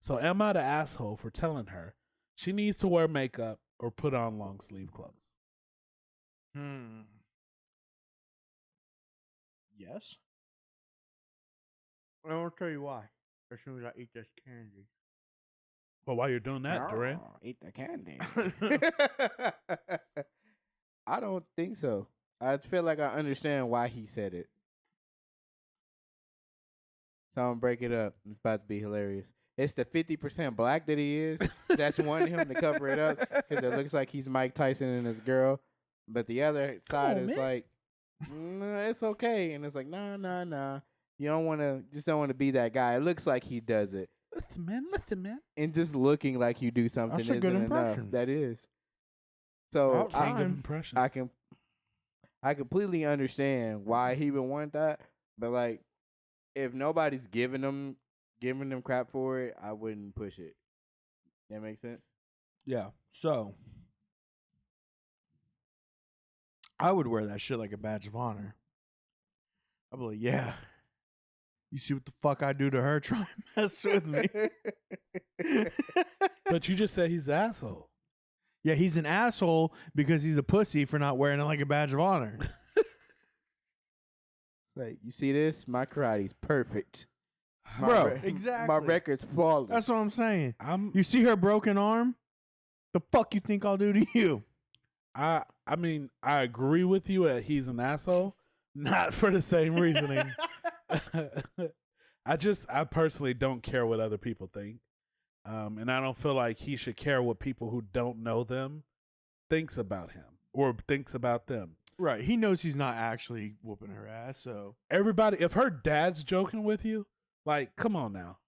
So am I the asshole for telling her she needs to wear makeup or put on long sleeve clothes? Yes. I will tell you why. As soon as I eat this candy. Well, while you're doing that, Duran, Eat the candy. I don't think so. I feel like I understand why he said it. So I'm gonna break it up. It's about to be hilarious. It's the 50% black that he is that's wanting him to cover it up because it looks like he's Mike Tyson and his girl. But the other side is man. like, it's okay. And it's like, nah. You don't want to, just don't want to be that guy. It looks like he does it. listen, man. And just looking like you do something That's a isn't good enough. impression. that is. So About King of time. impressions. I completely understand why he would want that, but like, if nobody's giving them crap for it, I wouldn't push it. That makes sense. Yeah. So I would wear that shit like a badge of honor. I'd be like, yeah. You see what the fuck I do to her? Try and mess with me. But you just said he's an asshole. Yeah, he's an asshole because he's a pussy for not wearing it like a badge of honor. Like, you see this? My karate's perfect. Bro, exactly. My record's flawless. That's what I'm saying. I'm You see her broken arm? The fuck you think I'll do to you? I mean, I agree with you that he's an asshole, not for the same reasoning. I personally don't care what other people think. And I don't feel like he should care what people who don't know them thinks about him or thinks about them. Right. He knows he's not actually whooping her ass, so. Everybody, if her dad's joking with you, like, come on now.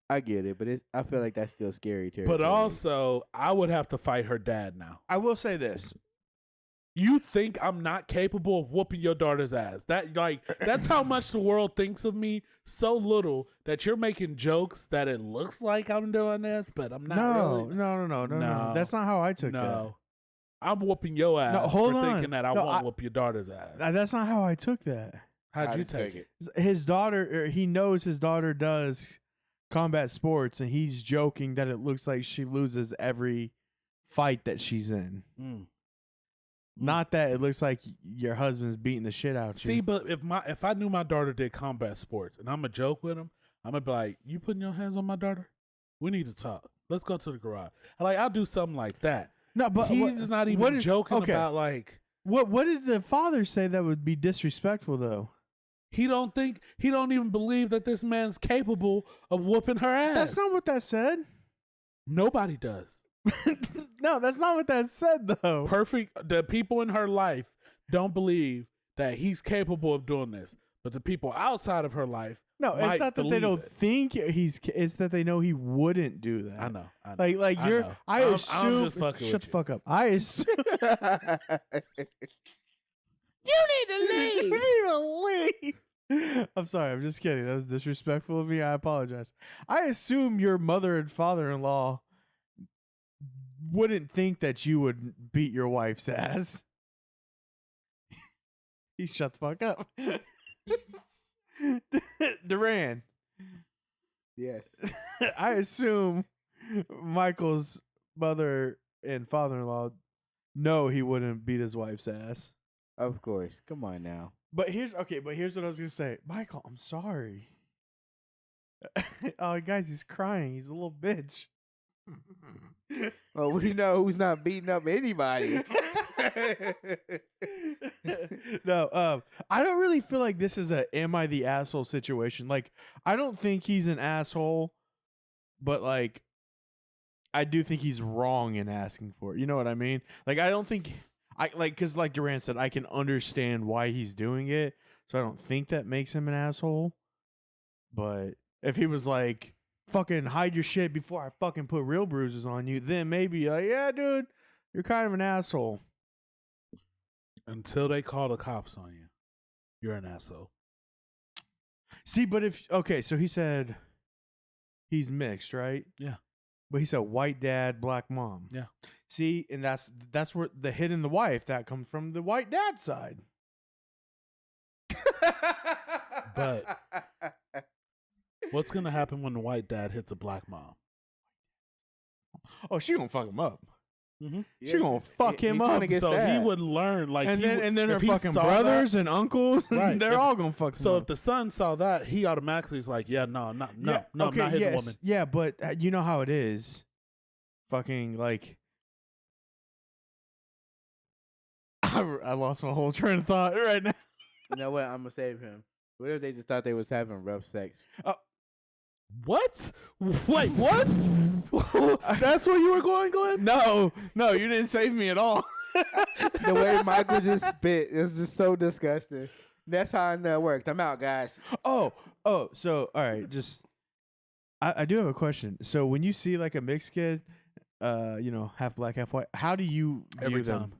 I get it, but I feel like that's still scary territory. But also, I would have to fight her dad now. I will say this. You think I'm not capable of whooping your daughter's ass? That's how much the world thinks of me. So little that you're making jokes that it looks like I'm doing this, but I'm not. Really. No. That's not how I took that. No, I'm whooping your ass. No, hold for on. thinking that I No, won't whoop your daughter's ass. That's not how I took that. How'd you take it? His daughter, he knows his daughter does combat sports, and he's joking that it looks like she loses every fight that she's in. Not that it looks like your husband's beating the shit out you. See, but if I knew my daughter did combat sports and I'm a joke with him, I'm gonna be like, "You putting your hands on my daughter? We need to talk. Let's go to the garage." I'll do something like that. No, but he's not even joking about like. What did the father say that would be disrespectful though? He don't even believe that this man's capable of whooping her ass. That's not what that said. Nobody does. No, that's not what that said though. The people in her life don't believe that he's capable of doing this, but the people outside of her life, no, it's not that they don't think it's that they know he wouldn't do that. I know. Like I you're. know. I assume. I'm just fucking shut with the fuck up. I assume. You need to leave. You need to leave. I'm sorry. I'm just kidding. That was disrespectful of me. I apologize. I assume your mother and father-in-law wouldn't think that you would beat your wife's ass. He shut the fuck up. Duran. Yes. I assume Michael's mother and father-in-law know he wouldn't beat his wife's ass. Of course. Come on now. But here's what I was gonna say. Michael, I'm sorry. Oh, guys, he's crying. He's a little bitch. Well, we know who's not beating up anybody. No, I don't really feel like this is a am I the asshole situation. Like, I don't think he's an asshole, but like, I do think he's wrong in asking for it. You know what I mean? Like, I don't think because like Duran said, I can understand why he's doing it, so I don't think that makes him an asshole. But if he was like, fucking hide your shit before I fucking put real bruises on you, then maybe like, yeah, dude, you're kind of an asshole. Until they call the cops on you, you're an asshole. See, but so he said he's mixed, right? Yeah. But he said white dad, black mom. Yeah. See, and that's where the hit in the wife, that comes from the white dad side. But what's gonna happen when the white dad hits a black mom? Oh, she gonna fuck him up. Mm-hmm. She gonna fuck him up. So he would learn, like, and then her fucking brothers and uncles, right. They're all gonna fuck him up. So if the son saw that, he automatically is like, yeah, no, I'm not hitting a woman. Yeah, but you know how it is. Fucking like, I lost my whole train of thought right now. You know what? I'm gonna save him. What if they just thought they was having rough sex? What? Wait, what? That's where you were going? No, you didn't save me at all. The way Michael just spit is just so disgusting. That's how I know it worked. I'm out, guys. Oh, so all right, I do have a question. So when you see like a mixed kid, half black, half white, how do you view Every them? time.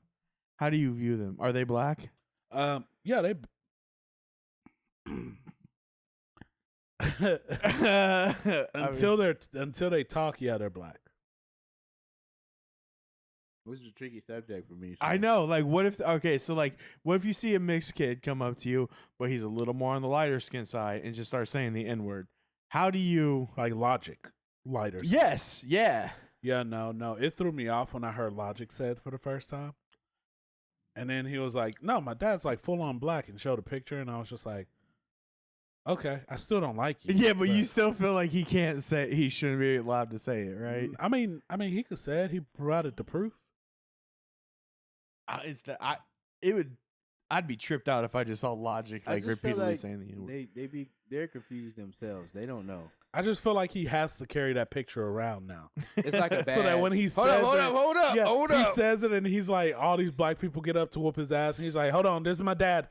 How do you view them? Are they black? Yeah, they. until they talk, yeah, they're black. This is a tricky subject for me. I know. Like, what if? Okay, so like, what if you see a mixed kid come up to you, but he's a little more on the lighter skin side, and just start saying the N word? How do you? Like Logic, lighter. Yes. Yeah. Yeah. No. It threw me off when I heard Logic said for the first time, and then he was like, "No, my dad's like full on black," and showed a picture, and I was just like, "Okay, I still don't like you." Yeah, but you still feel like he can't say, he shouldn't be allowed to say it, right? I mean, he could say it. He provided the proof. I'd be tripped out if I just saw Logic I like just feel repeatedly like saying the N word. they're confused themselves. They don't know. I just feel like he has to carry that picture around now. It's like a bad. So that when he hold says up. he says it, and he's like, all these black people get up to whoop his ass, and he's like, "Hold on, this is my dad."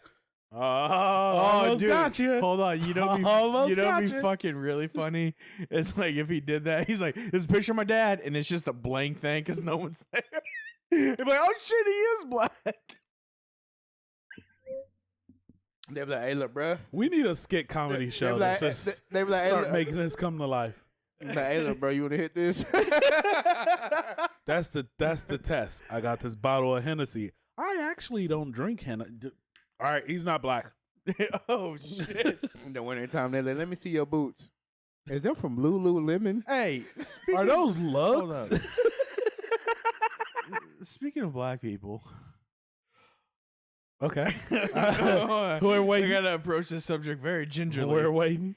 Oh, almost dude, got you. Hold on. You know, Almost be got you. fucking really funny. It's like if he did that, he's like, "This is a picture of my dad," and it's just a blank thing because no one's there. He'd be like, "Oh shit, he is black." They be like, "Hey, look, bro." We need a skit comedy show. They be like, "Hey, Start look." making this come to life. They be like, "Hey, look, bro, you want to hit this?" That's the test. I got this bottle of Hennessy. I actually don't drink Hennessy. All right, he's not black. Oh shit. In the winter time, they like, "Let me see your boots." Is them from Lululemon? Hey, Are those lugs? Hold speaking of black people, Okay. we're waiting. I gotta approach this subject very gingerly. We're waiting.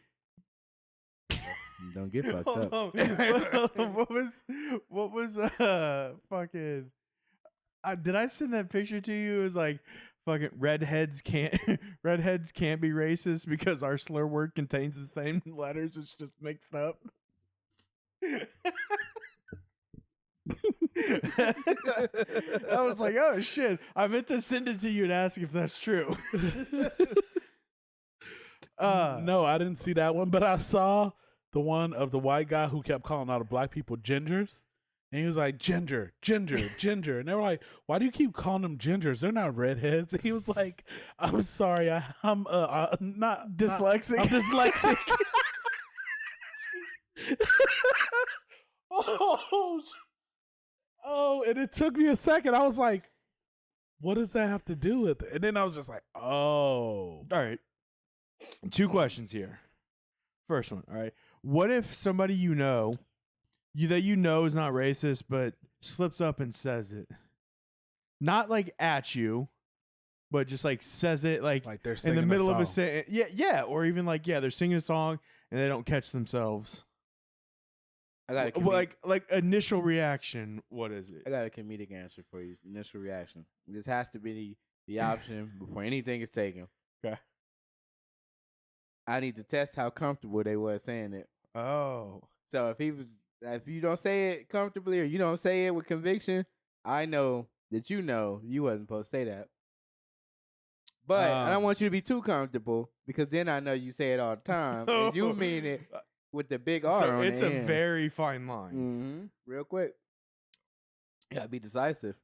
Don't get fucked Hold up. on. what was fucking did I send that picture to you? It was like fucking redheads can't be racist because our slur word contains the same letters, it's just mixed up. I was like, oh shit, I meant to send it to you and ask if that's true. No, I didn't see that one, but I saw the one of the white guy who kept calling out of black people gingers. And he was like, ginger. And they were like, why do you keep calling them gingers? They're not redheads. And he was like, I'm sorry, I'm not dyslexic. I'm dyslexic. Oh, and it took me a second. I was like, what does that have to do with it? And then I was just like, oh. All right. 2 questions here. First one, all right. What if somebody that you know is not racist, but slips up and says it? Not like at you, but just like says it like they're in singing the middle of a song. sentence. Yeah, or even like they're singing a song and they don't catch themselves. I got a Like initial reaction. What is it? I got a comedic answer for you. Initial reaction. This has to be the option before anything is taken. Okay. I need to test how comfortable they were saying it. Oh. So if you don't say it comfortably or you don't say it with conviction, I know that you wasn't supposed to say that. But I don't want you to be too comfortable because then I know you say it all the time and you mean it with the big R So on it's the a end. very fine line. Real quick. You gotta be decisive.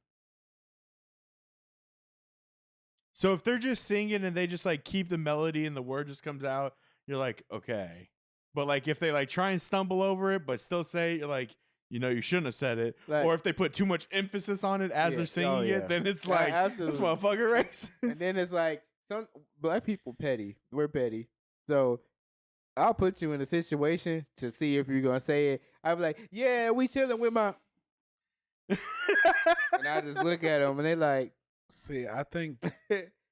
So if they're just singing and they just like keep the melody and the word just comes out, you're like, okay. But like if they like try and stumble over it but still say it, you're like, you shouldn't have said it. Like, or if they put too much emphasis on it as they're singing it, then it's Yeah, like, this absolutely. motherfucker racist. And then it's like some black people petty. We're petty. So I'll put you in a situation to see if you're gonna say it. I'll be like, yeah, we chilling with my and I just look at them and they like See, I think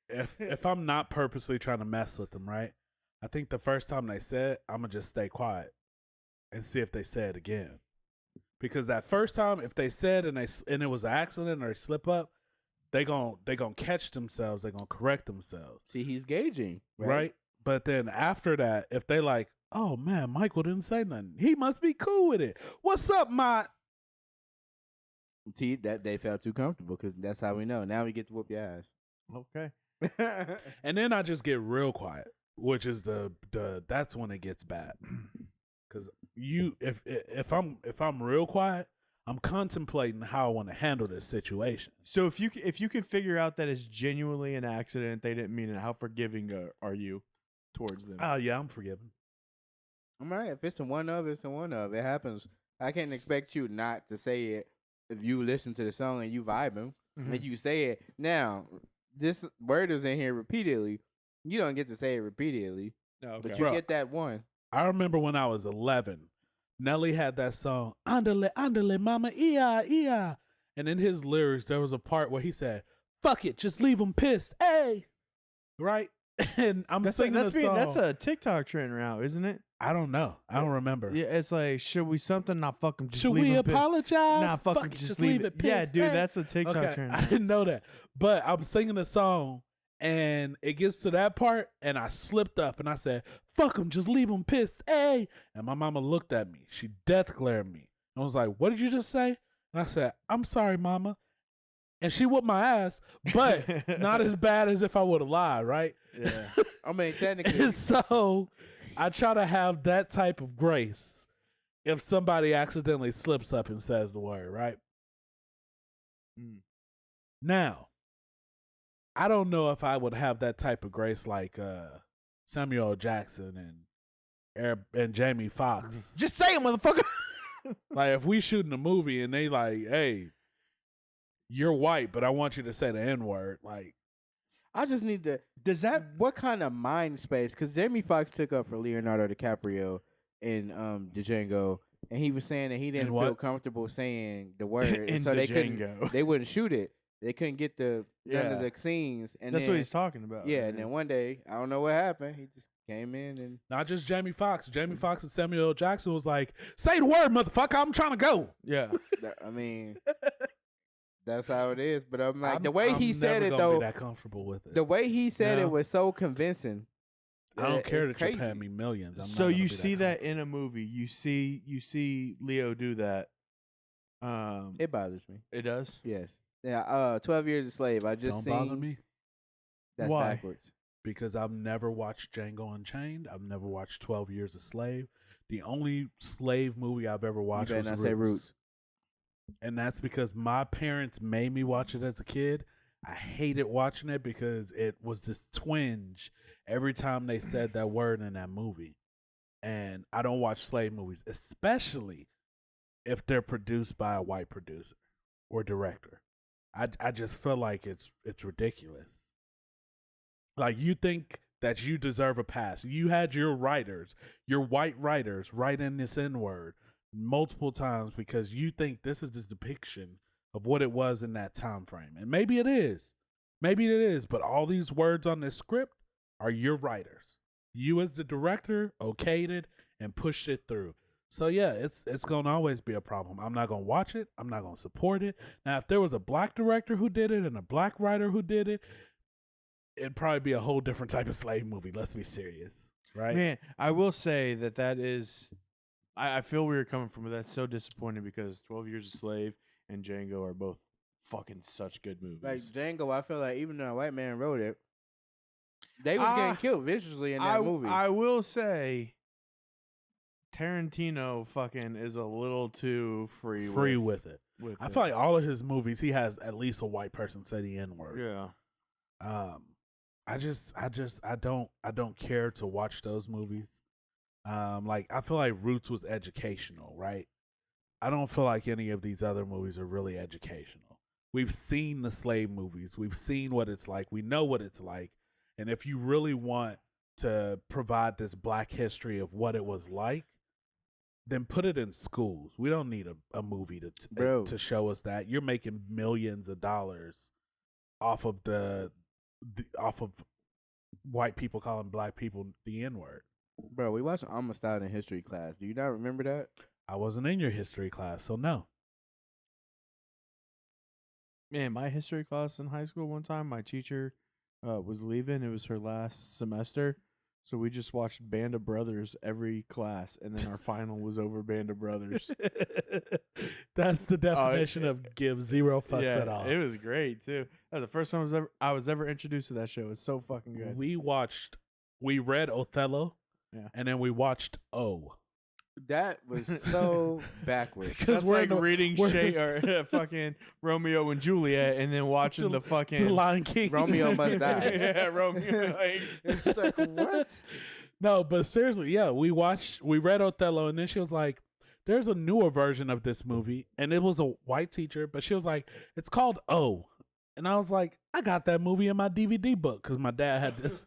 if I'm not purposely trying to mess with them, right? I think the first time they say it, I'm gonna just stay quiet and see if they say it again. Because that first time, if they said and it was an accident or a slip up, they gonna catch themselves. They gonna correct themselves. see he's gauging, Right? But then after that, if they like, oh man, Michael didn't say nothing. He must be cool with it. What's up, Mike? See that they felt too comfortable because that's how we know. Now we get to whoop your ass. Okay. And then I just get real quiet, which is the that's when it gets bad. Because if I'm real quiet, I'm contemplating how I want to handle this situation. So if you can figure out that it's genuinely an accident, they didn't mean it. How forgiving are you towards them? Oh yeah, I'm forgiven. I'm all right. If it's a one of, it's a one of. It happens. I can't expect you not to say it if you listen to the song and you vibing Mhm. and you say it. Now, this word is in here repeatedly. You don't get to say it repeatedly, No, but okay. you Bro. get that one. I remember when I was 11, Nelly had that song, Andale, Andale, Mama, Ia, Ia. And in his lyrics, there was a part where he said, fuck it, just leave them pissed. Hey. Right? And I'm singing the song. That's a TikTok trend now, isn't it? I don't know. I don't remember. Yeah, it's like, should we something? Not fuck 'em, just Should leave we 'em pissed. apologize? Nah, fuck 'em, it, just leave it. Yeah, pissed. dude, Hey. that's a TikTok Okay, trend. I now. didn't know that. But I'm singing the song, and it gets to that part, and I slipped up, and I said, fuck them, just leave them pissed. Hey. And my mama looked at me. She death glared me. And was like, what did you just say? And I said, I'm sorry, mama. And she whooped my ass, but not as bad as if I would have lied, right? Yeah. I mean, technically, And so I try to have that type of grace if somebody accidentally slips up and says the word, right? Mm. Now, I don't know if I would have that type of grace like Samuel L. Jackson and Jamie Foxx. Just say it, motherfucker. Like if we shooting a movie and they like, hey, you're white, but I want you to say the N-word, like I just need to. Does that What kind of mind space? Because Jamie Foxx took up for Leonardo DiCaprio in Django, and he was saying that he didn't what? feel comfortable saying the word, in and so they couldn't. Django? They wouldn't shoot it. They couldn't get none Yeah. of the scenes. And That's then, what he's talking about. Yeah, man. and then one day, I don't know what happened. He just came in and not just Jamie Foxx. Jamie Foxx and Samuel L. Jackson was like, say the word, motherfucker, I'm trying to go. yeah. I mean, that's how it is. But I'm like, I'm- the way I'm he said never it gonna though, be that comfortable with it. the way he said No. it was so convincing. I don't care it's that you're crazy. paying me millions. I'm not So gonna you be see that comfortable. in a movie. You see Leo do that. It bothers me. It does. Yes. Yeah. 12 Years a Slave. I just Don't seen. bother me That's Why? backwards. because I've never watched Django Unchained. I've never watched 12 Years a Slave. The only slave movie I've ever You watched better was not say Roots. And that's because my parents made me watch it as a kid. I hated watching it because it was this twinge every time they said that word in that movie. And I don't watch slave movies, especially if they're produced by a white producer or director. I just feel like it's ridiculous. Like you think that you deserve a pass. You had your writers, your white writers, write in this N-word multiple times because you think this is the depiction of what it was in that time frame. And maybe it is. Maybe it is, but all these words on this script are your writers. You as the director okayed it and pushed it through. So yeah, it's going to always be a problem. I'm not going to watch it. I'm not going to support it. Now, if there was a black director who did it and a black writer who did it, it'd probably be a whole different type of slave movie. Let's be serious, right? Man, I will say that is. I feel where you're coming from, but that's so disappointing because 12 Years a Slave and Django are both fucking such good movies. Like Django, I feel like even though a white man wrote it, they was getting killed viciously in that movie. I will say Tarantino fucking is a little too free with it. with I it. feel like all of his movies, he has at least a white person say the N word. Yeah. I don't care to watch those movies. Like I feel like Roots was educational, right? I don't feel like any of these other movies are really educational. We've seen the slave movies. We've seen what it's like. We know what it's like. And if you really want to provide this black history of what it was like, then put it in schools. We don't need a movie to show us that. You're making millions of dollars off of off of white people calling black people the N-word. Bro, we watched Amistad in history class. Do you not remember that? I wasn't in your history class, so no. Man, my history class in high school one time, my teacher was leaving. It was her last semester. So we just watched Band of Brothers every class, and then our final was over Band of Brothers. That's the definition of give zero fucks at all. It was great too. That was the first time I was ever introduced to that show. It's so fucking good. We read Othello, Yeah. and then we watched O. That was so backwards. That's we're like in the- reading we're- or fucking Romeo and Juliet, and then watching the fucking The Lion King. Romeo must die. yeah, Romeo. Like, It's like, what? No, but seriously, yeah, we read Othello, and then she was like, "There's a newer version of this movie," and it was a white teacher, but she was like, "It's called O," and I was like, "I got that movie in my DVD book because my dad had this."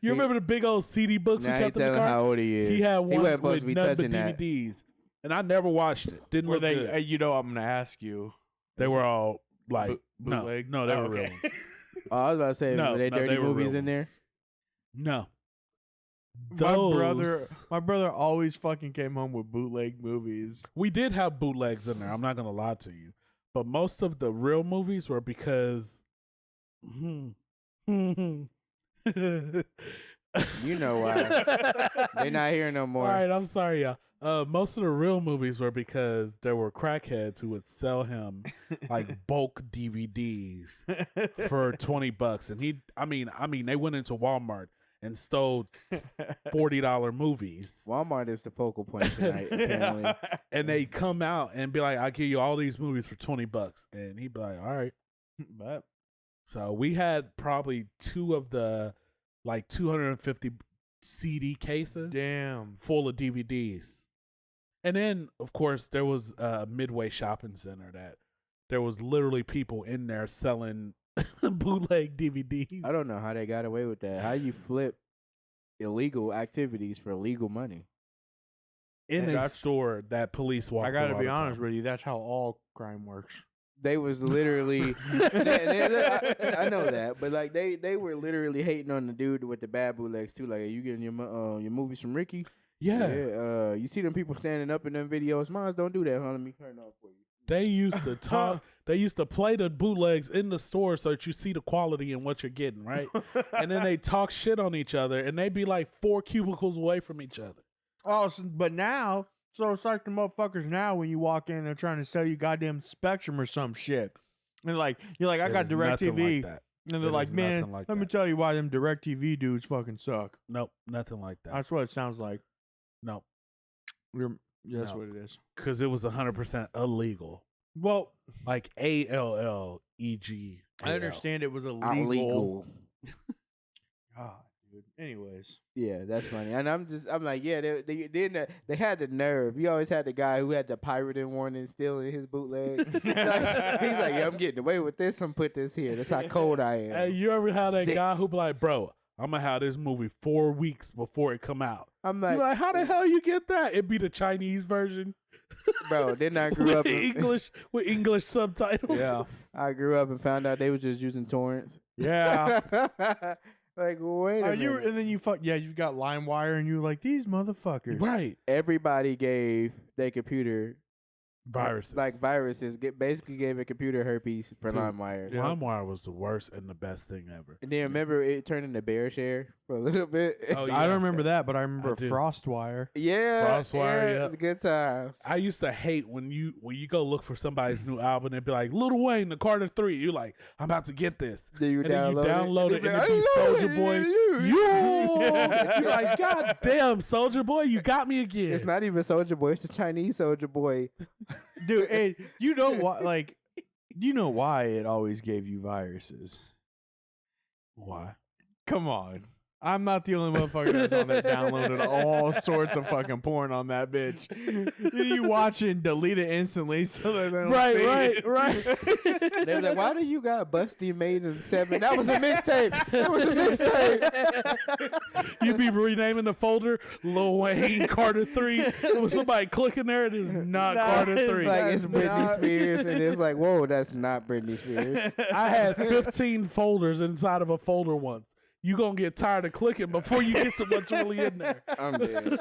You remember the big old CD books Now we he kept in the telling car? how old he is. He had one wasn't supposed with to be nothing but touching that. DVDs, and I never watched it. Didn't were look they? good. You know, I'm gonna ask you. They were all like Bootleg? No, they Oh, were real okay. ones. Oh, I was about to say, No, were they no, dirty were movies real in there? ones. No. My brother always fucking came home with bootleg movies. We did have bootlegs in there. I'm not gonna lie to you, but most of the real movies were because. You know why. They're not here no more. All right, I'm sorry, y'all. Most of the real movies were because there were crackheads who would sell him like bulk DVDs for $20, and I mean, they went into Walmart and stole $40 movies, Walmart is the focal point tonight, apparently. and they come out and be like, "I'll give you all these movies for $20," and he'd be like, "All right." But So we had probably two of the like 250 CD cases damn. full of DVDs. And then, of course, there was a Midway shopping center that there was literally people in there selling bootleg DVDs. I don't know how they got away with that. How you flip illegal activities for legal money? In a That's- store that police walk. I gotta be honest with you. That's how all crime works. They was literally, I know that, but like they were literally hating on the dude with the bad bootlegs too. Like, are you getting your movies from Ricky? Yeah, You see them people standing up in them videos. Mines don't do that, huh? Let me turn it off for you. they used to talk. They used to play the bootlegs in the store so that you see the quality and what you're getting, right? And then they talk shit on each other, and they'd be like 4 cubicles away from each other. Oh, but now, so it's like the motherfuckers now when you walk in, they're trying to sell you goddamn Spectrum or some shit. And like, you're like, I got It is nothing DirecTV. like that. And they're It like, is man, nothing like let me that. tell you why them DirecTV dudes fucking suck. Nope, nothing like that. That's what it sounds like. Nope, That's No. what it is. because it was 100% illegal. Well, Like ALLEG. I understand it was illegal. Illegal. God, dude. Anyways. Yeah, that's funny. And I'm like, yeah, they had the nerve. You always had the guy who had the pirating warning still in his bootleg. He's like, yeah, I'm getting away with this. I'm put this here. That's how cold I am. Hey, you ever had that Sick. guy who be like, bro, I'm gonna have this movie 4 weeks before it come out. I'm You like, like, how the hell you get that? It be the Chinese version bro. Then I grew up. with English subtitles. Yeah. I grew up and found out they was just using torrents. Yeah. Like, wait a minute. And then you've got LimeWire, and you're like, these motherfuckers. Right. Everybody gave their computer Viruses. like viruses. Basically gave a computer herpes for Dude, LimeWire. Yeah. LimeWire was the worst and the best thing ever. And then remember it turned into BearShare for a little bit. Oh, I don't remember that, but I I remember do. FrostWire. Yeah, Frostwire, yeah, yeah. good times. I used to hate when you go look for somebody's new album and be like, Lil Wayne, the Carter 3. You're like, I'm about to get this. Then you And then you download it, They and it be be like, Soulja Boy. You're like, God damn, Soldier Boy, you got me again. It's not even Soldier Boy. It's a Chinese Soldier Boy. Dude, hey, you know why? Like, you know why it always gave you viruses? Why? Come on. I'm not the only motherfucker that's on there downloaded all sorts of fucking porn on that bitch. You watch it and delete it instantly so that they don't Right, see right, it. right. They was like, "Why do you got Busty Maiden 7?" That was a mixtape. That was a mixtape. You be renaming the folder Lil Wayne Carter 3. With somebody clicking there, it is not Nah, Carter it's 3. It's like it's That's Britney not- Spears, and it's like, whoa, that's not Britney Spears. I had 15 folders inside of a folder once. You gonna get tired of clicking before you get to what's really in there. I'm dead.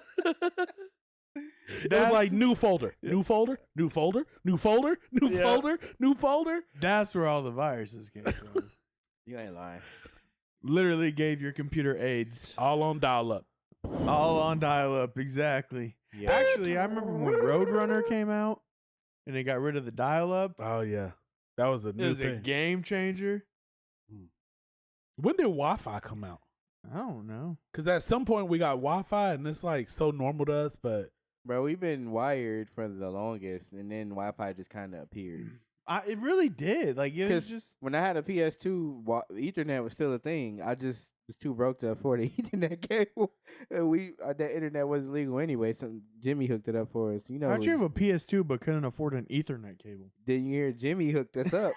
It was like new folder, new folder, new folder, new folder, new Yeah. folder, new folder. That's where all the viruses came from. You ain't lying. Literally gave your computer AIDS. All on dial up. All on dial-up, exactly. Yeah. Actually, I remember when Roadrunner came out and they got rid of the dial-up. Oh yeah, that was a It new was a thing. game changer. When did Wi-Fi come out? I don't know. Because at some point we got Wi-Fi and it's like so normal to us, but Bro, we've been wired for the longest, and then Wi-Fi just kind of appeared. It really did. Like it was 'Cause just when I had a PS2, Ethernet was still a thing. I just was too broke to afford an Ethernet cable, and that internet wasn't legal anyway. So Jimmy hooked it up for us. You know, how'd you have a PS2 but couldn't afford an Ethernet cable? Then you hear Jimmy hooked us up.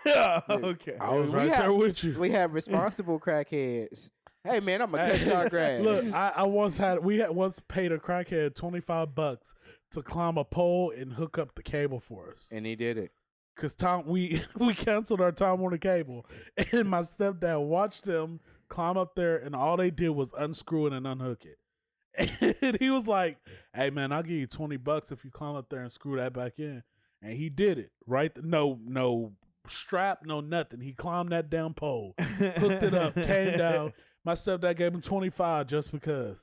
Okay. I was We right have- there with you. We have responsible crackheads. Hey man, I'm gonna cut y'all grass. Look, I once once paid a crackhead $25 to climb a pole and hook up the cable for us. and he did it. Cause we canceled our Time Warner cable, and my stepdad watched him climb up there, and all they did was unscrew it and unhook it. And he was like, "Hey man, I'll give you $20 if you climb up there and screw that back in." And he did it. Right? No strap, no nothing. He climbed that damn pole, hooked it up, came down. My stepdad gave him 25 just because.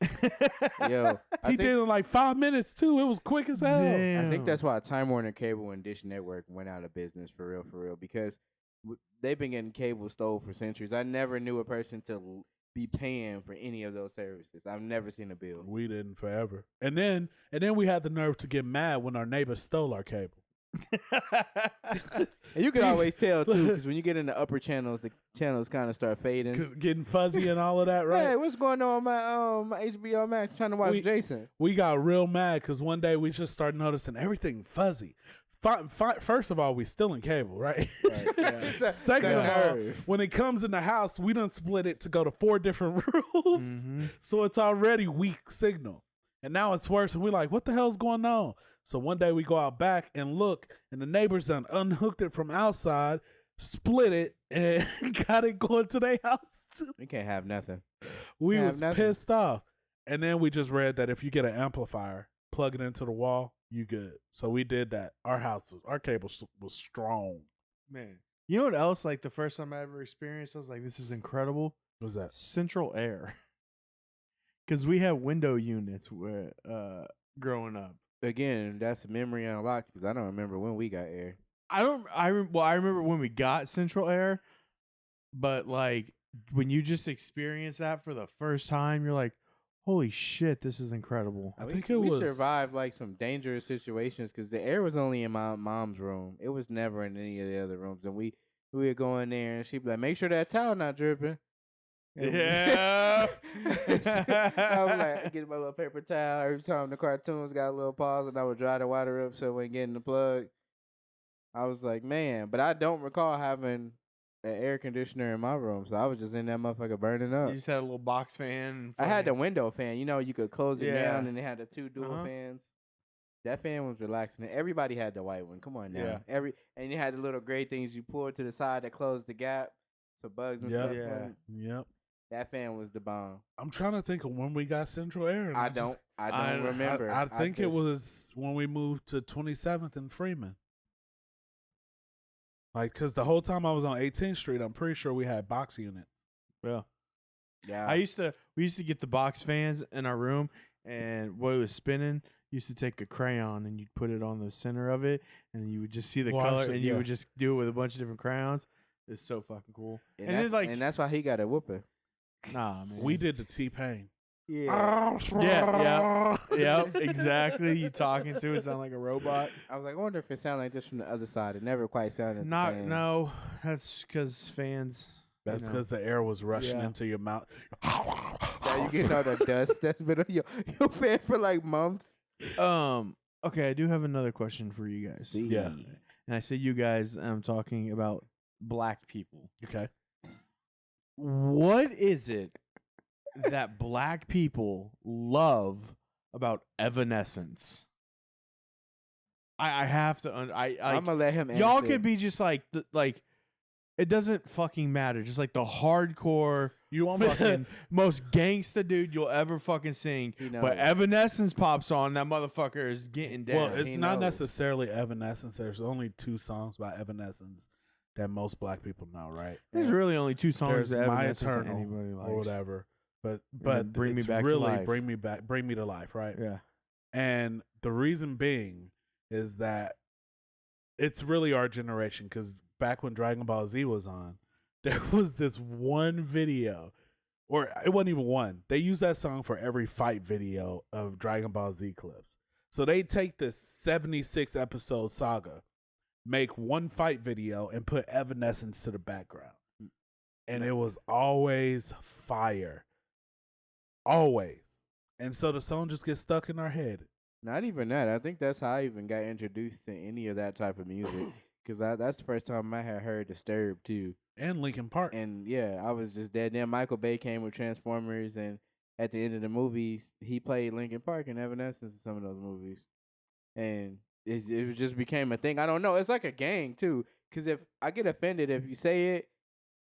Yo, He did it in like 5 minutes too. It was quick as hell. I think that's why Time Warner Cable and Dish Network went out of business for real, because they've been getting cable stole for centuries. I never knew a person to be paying for any of those services. I've never seen a bill. We didn't forever. And then we had the nerve to get mad when our neighbor stole our cable. And you can always tell too, because when you get in the upper channels, the channels kind of start fading. 'Cause getting fuzzy and all of that, right? Hey, what's going on my HBO Max? Trying to watch Jason. We got real mad because one day we just started noticing everything fuzzy. First of all, we still in cable, right? Second of all, when it comes in the house, we done split it to go to 4 different rooms. So it's already weak signal. And now it's worse. And we're like, what the hell's going on? So one day we go out back and look, and the neighbors done unhooked it from outside, split it, and got it going to their house too. We can't have nothing. We Can't was have nothing. pissed off. And then we just read that if you get an amplifier, plug it into the wall, you good. So we did that. Our cable was strong. Man, you know what else? Like the first time I ever experienced, I was like, "This is incredible." What was that? Central Air, because we had window units where growing up. Again, that's memory unlocked because I don't remember when we got air. I remember when we got Central Air, but like when you just experience that for the first time, you're like, "Holy shit, this is incredible." I We- think it we was- survived like some dangerous situations because the air was only in my mom's room. It was never in any of the other rooms, and we would go in there and she'd be like, "Make sure that towel not dripping." And we- Yeah. I was like, get my little paper towel every time the cartoons got a little pause, and I would dry the water up so it wouldn't get in the plug. I was like, man, but I don't recall having an air conditioner in my room, so I was just in that motherfucker burning up. You just had a little box fan. I had the window fan. You know, you could close it Yeah. down, and it had the 2 dual Uh-huh. fans. That fan was relaxing. Everybody had the white one. Come on now. Yeah. And you had the little gray things you pulled to the side that closed the gap, so bugs and Yep. stuff. Yeah. wouldn't- Yep. That fan was the bomb. I'm trying to think of when we got Central Air. and I just- don't remember. I think it just- was when we moved to 27th and Freeman. Like, because the whole time I was on 18th Street, I'm pretty sure we had box units. Yeah. Yeah. We used to get the box fans in our room, and while it was spinning, you used to take a crayon and you'd put it on the center of it, and you would just see the Wash color, it, and you yeah. would just do it with a bunch of different crayons. It's so fucking cool. and, and that's, it's like- and that's why he got a whooping. Nah, man. We did the T-Pain. Yeah. Yeah, exactly. You talking to it sound like a robot. I was like, I wonder if it sounded like this from the other side. It never quite sounded the same. No, that's because fans. That's you know. because the air was rushing Yeah. into your mouth. Now you getting all the dust that's been on your fan for like months. Okay, I do have another question for you guys. Yeah. And I say you guys, I'm talking about black people. Okay. What is it that black people love about Evanescence? I have to. I'm gonna let him answer. y'all could be just like it doesn't fucking matter. Just like the hardcore, You want me fucking most gangsta dude you'll ever fucking sing. He knows. But Evanescence pops on, that motherfucker is getting down. Well, it's He not knows. necessarily Evanescence. There's only 2 songs by Evanescence that most black people know, right? There's really only 2 songs There's that My Evanescence that Eternal anybody likes. or whatever. But then Bring Me it's Back to really Life. Bring Me to Life, right? Yeah. And the reason being is that it's really our generation, because back when Dragon Ball Z was on, there was this one video, or it wasn't even one. They used that song for every fight video of Dragon Ball Z clips. So they take this 76 episode saga, make one fight video, and put Evanescence to the background. And it was always fire. Always. And so the song just gets stuck in our head. Not even that. I think that's how I even got introduced to any of that type of music. Because that's the first time I had heard Disturbed, too. And Linkin Park. And, yeah, I was just dead. Then Michael Bay came with Transformers, and at the end of the movies, he played Linkin Park and Evanescence in some of those movies. And it just became a thing. I don't know. It's like a gang, too. Because if I get offended if you say it,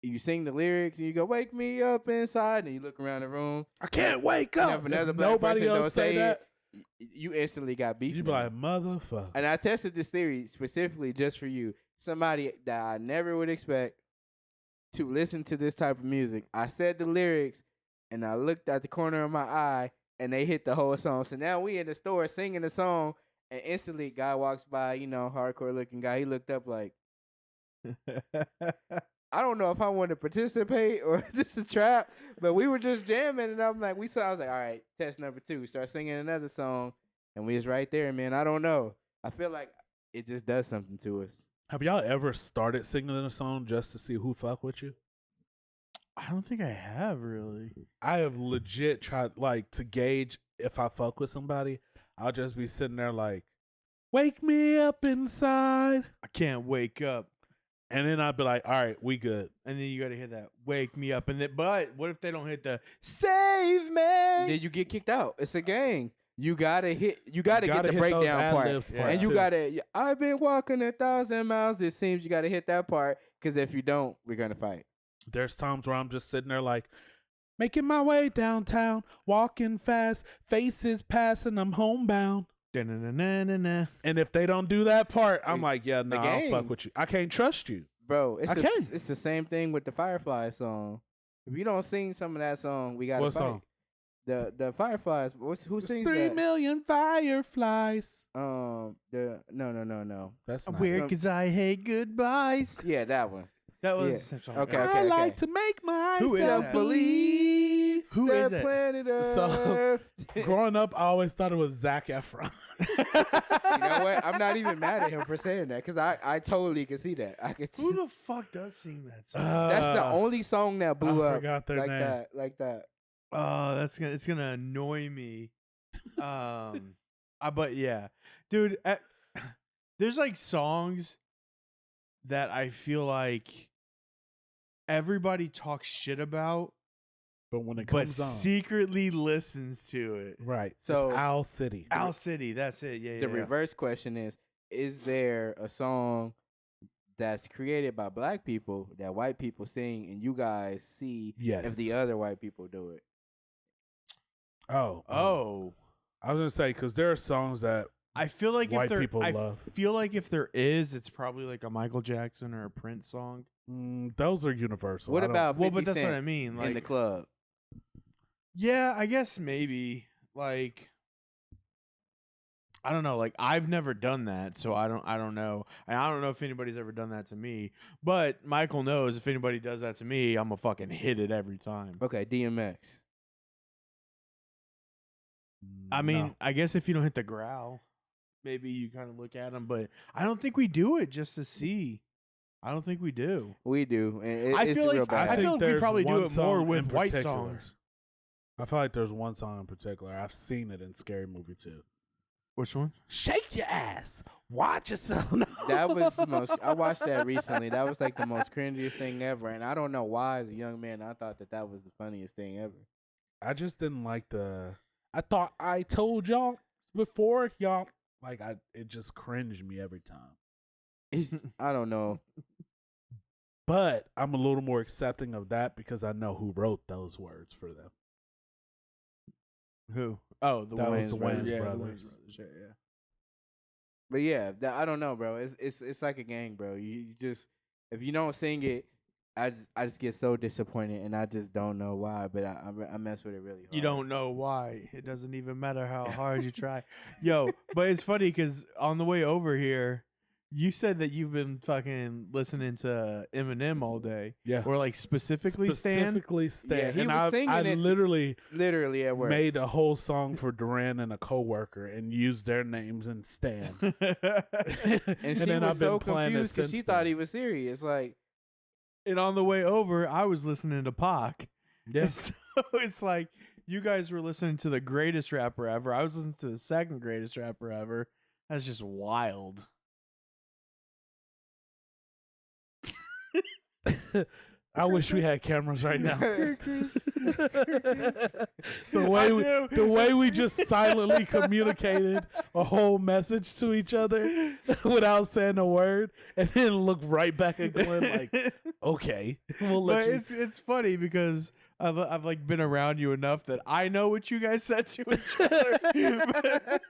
you sing the lyrics, and you go, "Wake me up inside," and you look around the room. I can't wake up. If another If black nobody person else don't say say that, you instantly got beef. you be like, motherfucker. And I tested this theory specifically just for you. Somebody that I never would expect to listen to this type of music. I said the lyrics, and I looked at the corner of my eye, and they hit the whole song. So now we in the store singing the song, and instantly guy walks by, hardcore looking guy. He looked up like, I don't know if I want to participate or is this a trap, but we were just jamming, and I was like, all right, test number 2. Start singing another song, and we was right there, man. I don't know. I feel like it just does something to us. Have y'all ever started singing a song just to see who fuck with you? I don't think I have really. I have legit tried, like, to gauge if I fuck with somebody. I'll just be sitting there like, "Wake me up inside," I can't wake up. and then I'd be like, "All right, we good." And then you gotta hit that "wake me up," and then but what if they don't hit the "save me"? Then you get kicked out. It's a gang. You gotta get the hit breakdown those part. ad-libs part And you too. gotta, I've been walking 1,000 miles. It seems you gotta hit that part, because if you don't, we're gonna fight. There's times where I'm just sitting there like, making my way downtown, walking fast, faces passing, I'm homebound. Da-na-na-na-na-na. And if they don't do that part, I'm The- like, yeah, no, I'll game. fuck with you. I can't trust you. Bro, Okay. it's the same thing with the Firefly song. If you don't sing some of that song, we gotta What fight. song? The Fireflies. Who There's sings 3 that? million fireflies. No. That's not Weird Some- 'cause I hate goodbyes. Yeah, that one. That was Yeah. the same song. Okay, I okay. like to make Who is myself that? believe. Who the is it? planet So- Earth. Growing up, I always thought it was Zac Efron. You know what? I'm not even mad at him for saying that, because I totally can see that. I could. Who the fuck does sing that song? That's the only song that blew I up forgot their like name. that, like that. Oh, it's gonna annoy me. But yeah, dude, there's like songs that I feel like everybody talks shit about, But when it but comes on, secretly listens to it. right? So- it's Owl City. Owl City, that's it. Yeah, The yeah. reverse question is there a song that's created by black people that white people sing, and you guys see Yes. if the other white people do it? Oh, I was gonna say because there are songs that I feel like White if there, people I love. feel like if there is, it's probably like a Michael Jackson or a Prince song. those are universal. What I don't- about 50 Well, but that's Cent what I mean. Like, in the club? yeah, I guess maybe. Like, I don't know. Like, I've never done that, so I don't know. And I don't know if anybody's ever done that to me. But Michael knows if anybody does that to me, I'm gonna fucking hit it every time. Okay, DMX. I mean, No. I guess if you don't hit the growl, maybe you kind of look at him. But I don't think we do it just to see. I don't think we do. We do. And I it's feel real like bad. I feel think like we there's probably do one it more song with in white particular. songs. I feel like there's one song in particular. I've seen it in Scary Movie too. Which one? Shake your ass. Watch yourself. That was the most. I watched that recently. That was like the most cringiest thing ever. And I don't know why, as a young man, I thought that was the funniest thing ever. I just didn't like the. I thought I told y'all before y'all. Like it just cringed me every time. I don't know. But I'm a little more accepting of that because I know who wrote those words for them. Who? Oh, the That was the Wayans Wayans yeah, the brothers. Wayans brothers. Yeah, yeah. But yeah, I don't know, bro. It's like a gang, bro. You just, if you don't sing it, I just get so disappointed, and I just don't know why. But I mess with it really hard. You don't know why. It doesn't even matter how hard you try. Yo, but it's funny because on the way over here, You said that you've been fucking listening to Eminem all day, Yeah. or like specifically Stan. Specifically Stan. Yeah, he and was singing I it literally literally at work. made a whole song for Duran and a coworker and used their names in Stan. and she was so confused because she thought then. he was serious. Like, And on the way over, I was listening to Pac. Yeah. And so it's like you guys were listening to the greatest rapper ever. I was listening to the second greatest rapper ever. That's just wild. I wish we had cameras right now. the I way we just silently communicated a whole message to each other without saying a word, and then look right back at Glenn like, okay, we'll let But it's funny because I've like been around you enough that I know what you guys said to each other.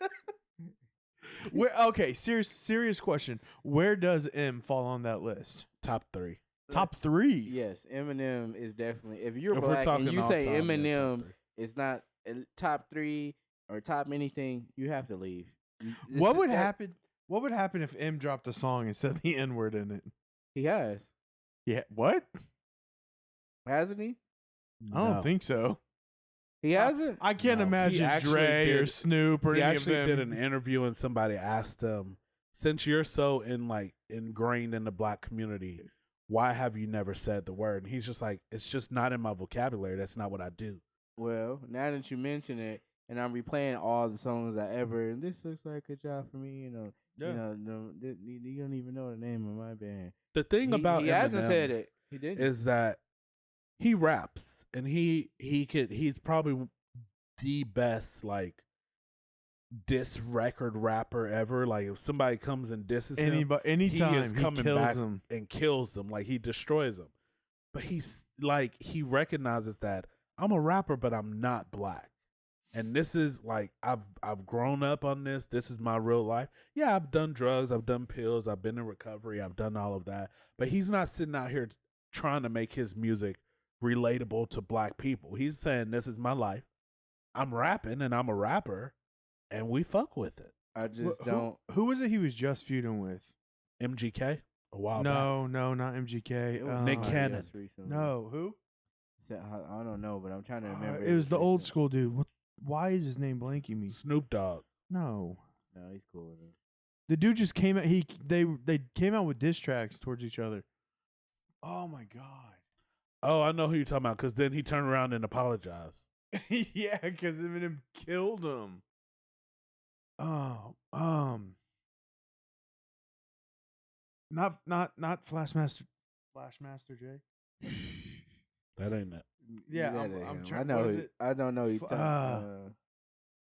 Okay, serious question. Where does M fall on that list? top 3. Top 3. yes, Eminem is definitely. If you're If we're black and talking you all say time, yeah, Eminem top 3. is not top 3 or top anything, you have to leave. What would happen? What would happen if M dropped a song and said the N word in it? He has, Yeah. What? hasn't he? I don't No. think so. He hasn't. I can't No, he imagine actually Dre or did- Snoop or He any actually of did them. an interview and somebody asked him, since you're so ingrained in the black community, why have you never said the word? And he's just like, it's just not in my vocabulary. That's not what I do. Well, now that you mention it, and I'm replaying all the songs I ever, and this looks like a job for me. You don't even know the name of my band. The thing about he hasn't Eminem said it. He didn't. is that he raps and he's probably the best like diss record rapper ever. Like if somebody comes and disses him, Anytime is he coming kills back them. and kills them, like he destroys them. But he's like he recognizes that I'm a rapper, but I'm not black. And this is like I've grown up on this. This is my real life. Yeah, I've done drugs, I've done pills, I've been in recovery, I've done all of that. But he's not sitting out here trying to make his music relatable to black people. He's saying this is my life. I'm rapping and I'm a rapper and we fuck with it. I just don't. Who was it he was just feuding with? MGK a while back. No, not MGK. It was Nick somebody Cannon. else recently. No, who? I don't know, but I'm trying to remember. It was the old recent. school dude. Why is his name blanking me? Snoop Dogg. No, No, he's cool with it. the dude just came out. They came out with diss tracks towards each other. Oh my god. Oh, I know who you're talking about because then he turned around and apologized. Yeah, because Eminem killed him. Oh, not Flashmaster J. That ain't it. Yeah, That I'm ain't him. trying. I know. what is Who, it? I don't know.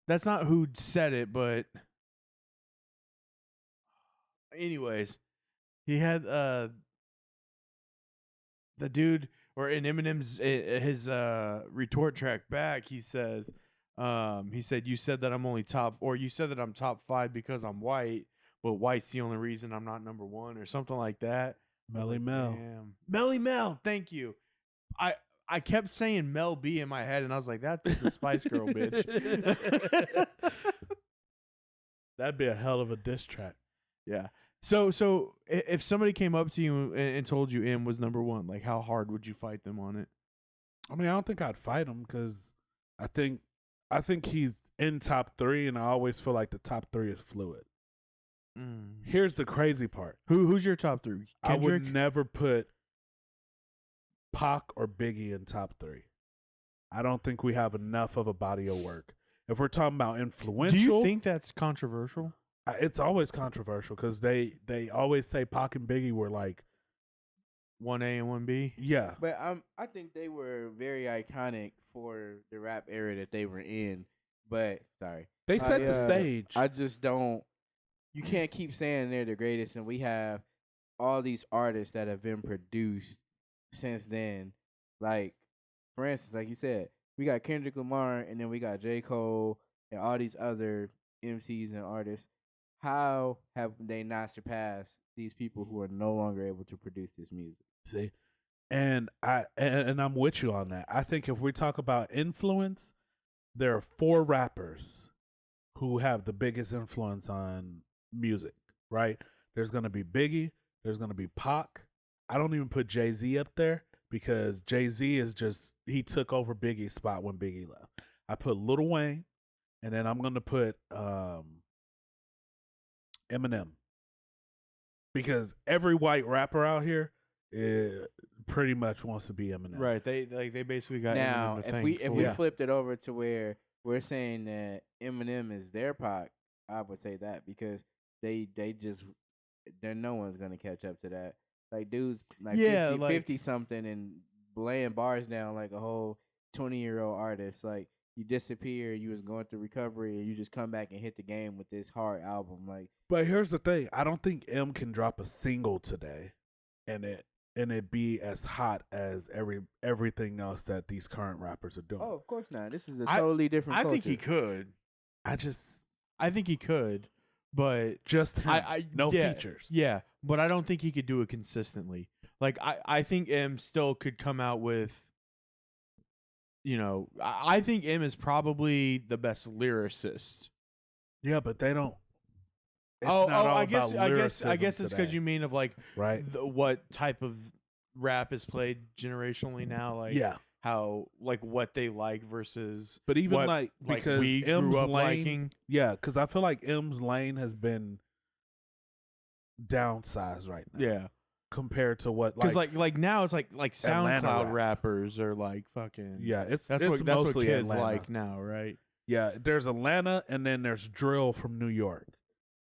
That's not who said it, but anyways, he had the dude or in Eminem's his retort track back. He says, he said, "You said that I'm only top, or you said that I'm top 5 because I'm white, but white's the only reason I'm not number 1, or something like that." I was Melly like, Mel. Damn. Melly Mel, thank you. I kept saying Mel B in my head, and I was like, "That's the Spice Girl bitch." That'd be a hell of a diss track. Yeah. So if somebody came up to you and told you M was number 1, like how hard would you fight them on it? I mean, I don't think I'd fight him because I think he's in top 3, and I always feel like the top 3 is fluid. Here's the crazy part. Who's your top 3? Kendrick? I would never put Pac or Biggie in top 3. I don't think we have enough of a body of work. If we're talking about influential, Do you think that's controversial? it's always controversial because they always say Pac and Biggie were like 1A and 1B? yeah. But I think they were very iconic for the rap era that they were in. But sorry, They set the I stage. I just don't. You can't keep saying they're the greatest, and we have all these artists that have been produced since then. Like, for instance, like you said, we got Kendrick Lamar, and then we got J. Cole, and all these other MCs and artists. How have they not surpassed these people who are no longer able to produce this music? See, and I'm with you on that. I think if we talk about influence, there are 4 rappers who have the biggest influence on music, right? There's gonna be Biggie. There's gonna be Pac. I don't even put Jay-Z up there because Jay-Z is just he took over Biggie's spot when Biggie left. I put Lil Wayne, and then I'm gonna put Eminem because every white rapper out here pretty much wants to be Eminem. Right. They basically got Now, Eminem to if thank we for- Yeah. flipped it over to where we're saying that Eminem is their Pac, I would say that because they just no one's gonna catch up to that. Like dudes like Yeah, 50, like- 50 something and laying bars down like a whole 20-year-old artist. Like you disappear, you was going through recovery, and you just come back and hit the game with this hard album. Like But here's the thing: I don't think M can drop a single today, and it be as hot as everything else that these current rappers are doing. oh, of course not. This is a I- totally different. I think he culture. could. I think he could, but just him, I no yeah, features. Yeah, but I don't think he could do it consistently. Like I think M still could come out with. I think M is probably the best lyricist. Yeah, but they don't. It's oh, not all I guess about I guess lyricism it's because today, you mean of like right. what type of rap is played generationally now, like Yeah, how like what they like versus but even what, like because we M's grew up lane, liking. yeah, because I feel like M's lane has been downsized right now. Yeah, compared to what because like now it's like Atlanta SoundCloud rap. rappers are like fucking yeah, it's That's it's what mostly kids Atlanta. like now, right? Yeah, there's Atlanta and then there's drill from New York.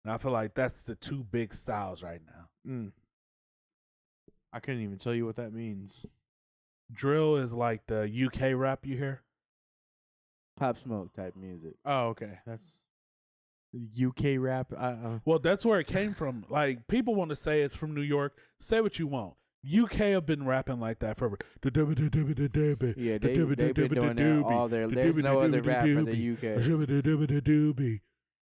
And I feel like that's the two big styles right now. Mm. I couldn't even tell you what that means. Drill is like the UK rap you hear. Pop Smoke type music. Oh, okay, that's UK rap. Well, that's where it came from. Like people want to say it's from New York. Say what you want. UK have been rapping like that forever. Yeah, they've been doing that all their. There's no other rap for the UK.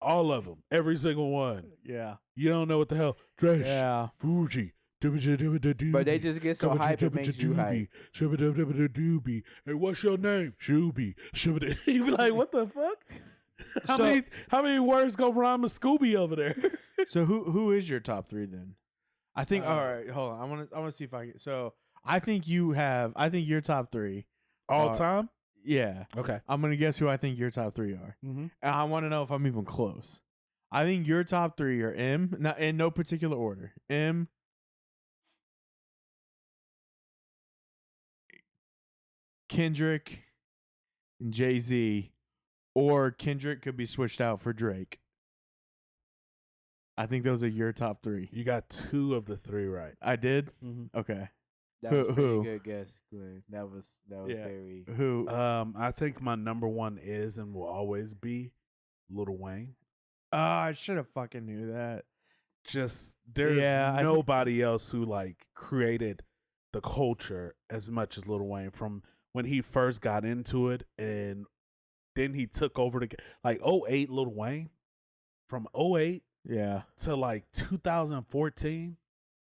All of them, every single one. Yeah, You don't know what the hell. Dresh, yeah. Fuji. But they just get so hype it makes you hype. Hey, what's your name? Shuby. You be like, what the fuck? How many words go rhyme with Scooby over there? So who is your top three then? I think. Uh, All right, hold on. I want to see if I can. So I think your top three. All time? Yeah, Okay. I'm gonna guess who I think your top three are, Mm-hmm. and I want to know if I'm even close. I think your top three are M, not in no particular order. M, Kendrick, and Jay-Z, or Kendrick could be switched out for Drake. I think those are your top three. You got two of the three right. I did. Mm-hmm. Okay. That was a pretty Who? good guess, Glenn. That was Yeah. very. Who? I think my number one is and will always be Lil Wayne. I should have fucking knew that. Just there's Yeah, I nobody else who like created the culture as much as Lil Wayne from when he first got into it and then he took over like 08 Lil Wayne from 08 Yeah. to like 2014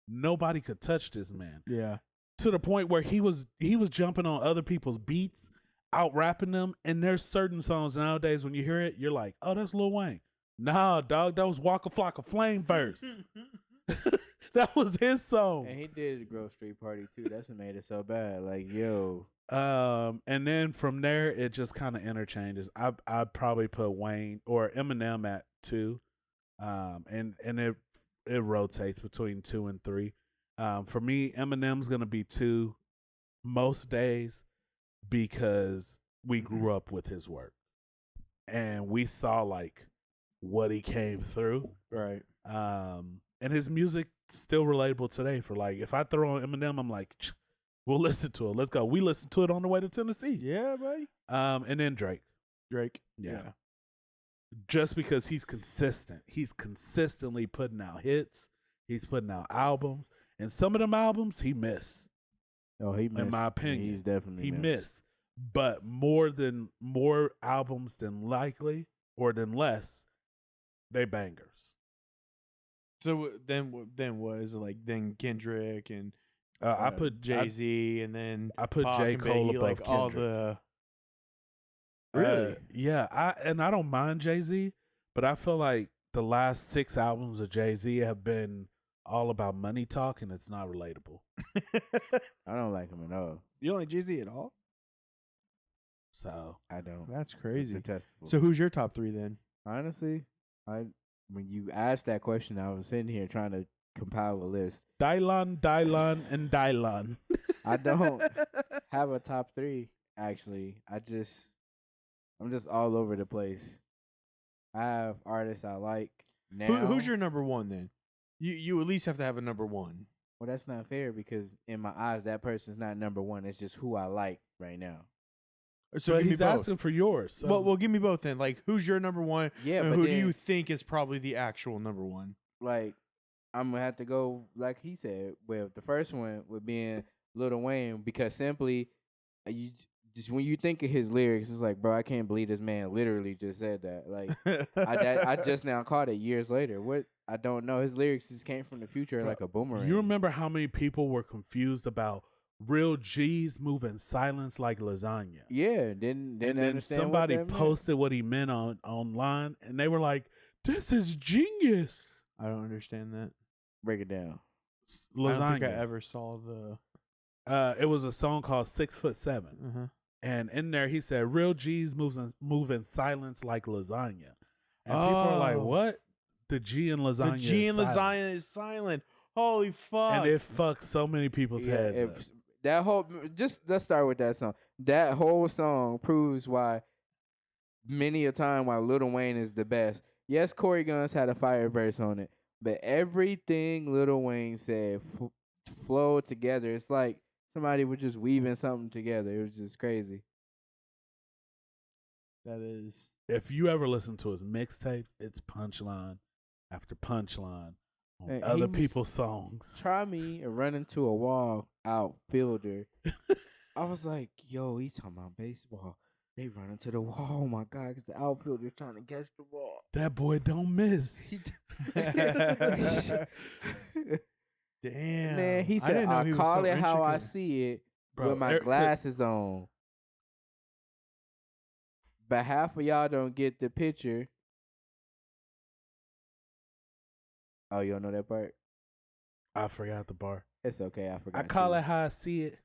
nobody could touch this man Yeah. to the point where he was jumping on other people's beats out rapping them and there's certain songs nowadays when you hear it you're like oh that's Lil Wayne. Nah, dog, that was Waka Flocka Flame verse. That was his song. And he did the Grove Street Party too. That's what made it so bad. Like, yo. And then from there it just kind of interchanges. I'd probably put Wayne or Eminem at 2. And it rotates between 2 and 3. For me, Eminem's gonna be 2 most days because we grew up with his work. And we saw like what he came through. Right. And his music still relatable today for like if I throw on Eminem, I'm like, we'll listen to it. Let's go. We listened to it on the way to Tennessee. Yeah, buddy. And then Drake. Drake. Yeah. Just because he's consistent. He's consistently putting out hits. He's putting out albums. And some of them albums he missed. Oh, he missed. In my opinion. He's definitely He missed. missed. But more albums than likely or than less, they bangers. So then what is it like? Then Kendrick and I put Jay-Z and then I put Pac J. and Cole Biggie, above like all Kendrick. the. Really? Yeah. I don't mind Jay-Z, but I feel like the last 6 albums of Jay-Z have been all about money talk, and it's not relatable. I don't like him at all. You don't like Jay-Z at all? So I don't. That's It's crazy. detestable. So who's your top 3 then? honestly, when you asked that question, I was sitting here trying to compile a list. Dylan, and Dylan. I don't have a top 3 actually. I'm just all over the place. I have artists I like now. Who's your number 1 then? You at least have to have a number 1. Well, that's not fair because in my eyes, that person's not number 1. It's just who I like right now. So But give me he's both. asking for yours. So. Well, give me both then. Like, who's your number 1? Yeah, and but who then, do you think is probably the actual number 1? like, I'm gonna have to go like he said. Well, the first one would be Lil Wayne because simply, you just when you think of his lyrics, it's like, bro, I can't believe this man literally just said that. Like, I just now caught it years later. What I don't know. His lyrics just came from the future like a boomerang. You remember how many people were confused about real G's moving silence like lasagna? Yeah, didn't And then understand somebody what that posted what he meant online, and they were like, "This is genius." I don't understand that. Break it down. I don't think I Lasagna. ever saw the. It was a song called 6'7", Uh-huh. and in there he said, "Real G's move in silence like lasagna," and people are like, Oh. "What?" The G in lasagna. The G in is silent. lasagna is silent. Holy fuck! and it fucks so many people's heads. up. That whole let's start with that song. That whole song proves why many a time why Lil Wayne is the best. Yes, Corey Guns had a fire verse on it, but everything Lil Wayne said flowed together. It's like somebody was just weaving something together. It was just crazy. That is. If you ever listen to his mixtapes, it's punchline after punchline on Hey, he other was- people's songs. Try me and run into a wall outfielder. I was like, yo, he's talking about baseball. They run into the wall. Oh my God, because the outfielder's trying to catch the ball. That boy don't miss. Damn. Man, he I said, didn't know I he was call so it how I intricate. see it Bro, with my glasses on. But half of y'all don't get the picture. Oh, you don't know that part? I forgot the bar. It's okay. I forgot. I call too. it how I see it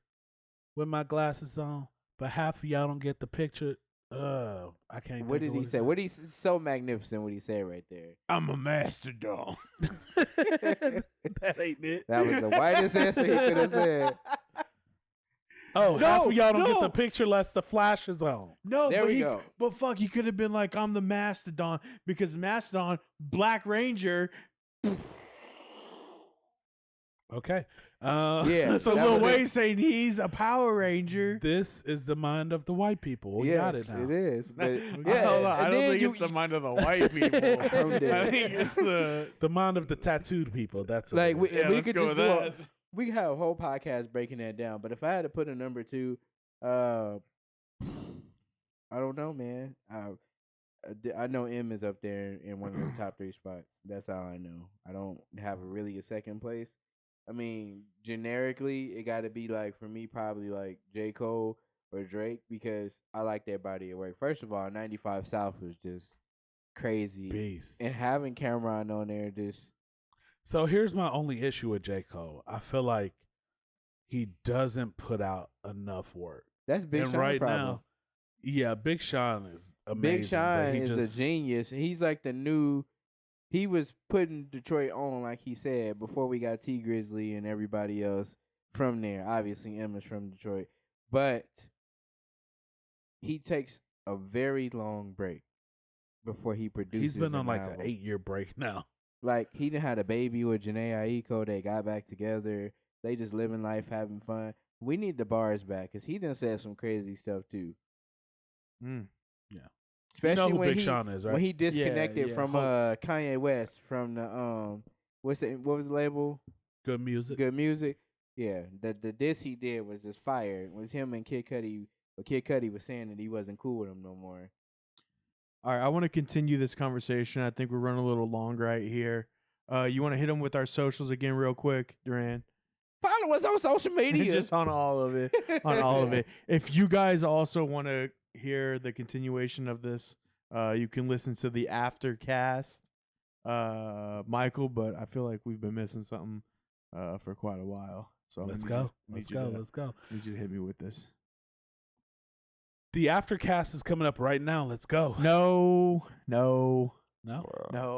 with my glasses on, but half of y'all don't get the picture. I can't. What think did of he say? What he so magnificent? What he said right there. I'm a mastodon. That ain't it. That was the whitest answer he could have said. Oh, half No, of y'all don't get no. the picture unless the flash is on. No, There but we go. But fuck, he could have been like, I'm the mastodon because mastodon, Black Ranger. Okay. Yeah, So that Lil was it. Wayne saying he's a Power Ranger. This is the mind of the white people. We got it now. it is. But Yeah, hold on. I and don't then think you- it's the mind of the white people. I'm I dead. think it's the. The mind of the tattooed people. That's what Like, it is. Yeah, we let's could go just with do that. we could have a whole podcast breaking that down. But if I had to put a number 2, I don't know, man. I know M is up there in one of the top 3 spots. That's all I know. I don't have really a second place. I mean, generically, it got to be like for me, probably like J. Cole or Drake because I like their body of work. First of all, 95 South was just crazy, Beast. and having Cameron on there just. So here's my only issue with J. Cole. I feel like he doesn't put out enough work. That's Big and Sean right problem. now, yeah, Big Sean is amazing. Big but Sean he is just, a genius. He's like the new. He was putting Detroit on, like he said, before we got T Grizzly and everybody else from there. Obviously, Emma's from Detroit, but he takes a very long break before he produces. He's been on an like album. an 8-year break now. Like he done had a baby with Janae Aiko. They got back together. They just living life, having fun. We need the bars back because he done said some crazy stuff too. Mm. Especially You know who when Big he Sean is, right? when he disconnected yeah. from Kanye West from the what was the label? Good music. Good Music. Yeah, the diss he did was just fire. It was him and Kid Cudi. But Kid Cudi was saying that he wasn't cool with him no more. All right, I want to continue this conversation. I think we're running a little long right here. You want to hit them with our socials again, real quick, Duran? Follow us on social media. Just on all of it. On all of it. If you guys also want to hear the continuation of this, you can listen to the Aftercast Michael, but I feel like we've been missing something for quite a while. So I'm Let's gonna go. need Let's you go. to- Let's go. Need you to hit me with this. The aftercast is coming up right now. Let's go. No. No?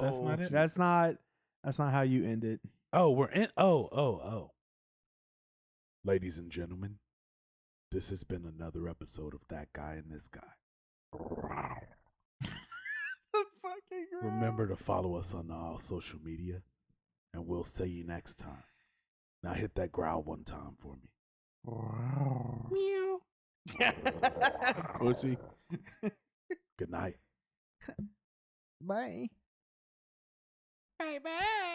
That's not it? That's not how you end it. Oh, we're in. Oh. Ladies and gentlemen, this has been another episode of That Guy and This Guy. Remember to follow us on all social media, and we'll see you next time. Now hit that growl one time for me. Meow. Pussy. Good night. Bye. Bye bye.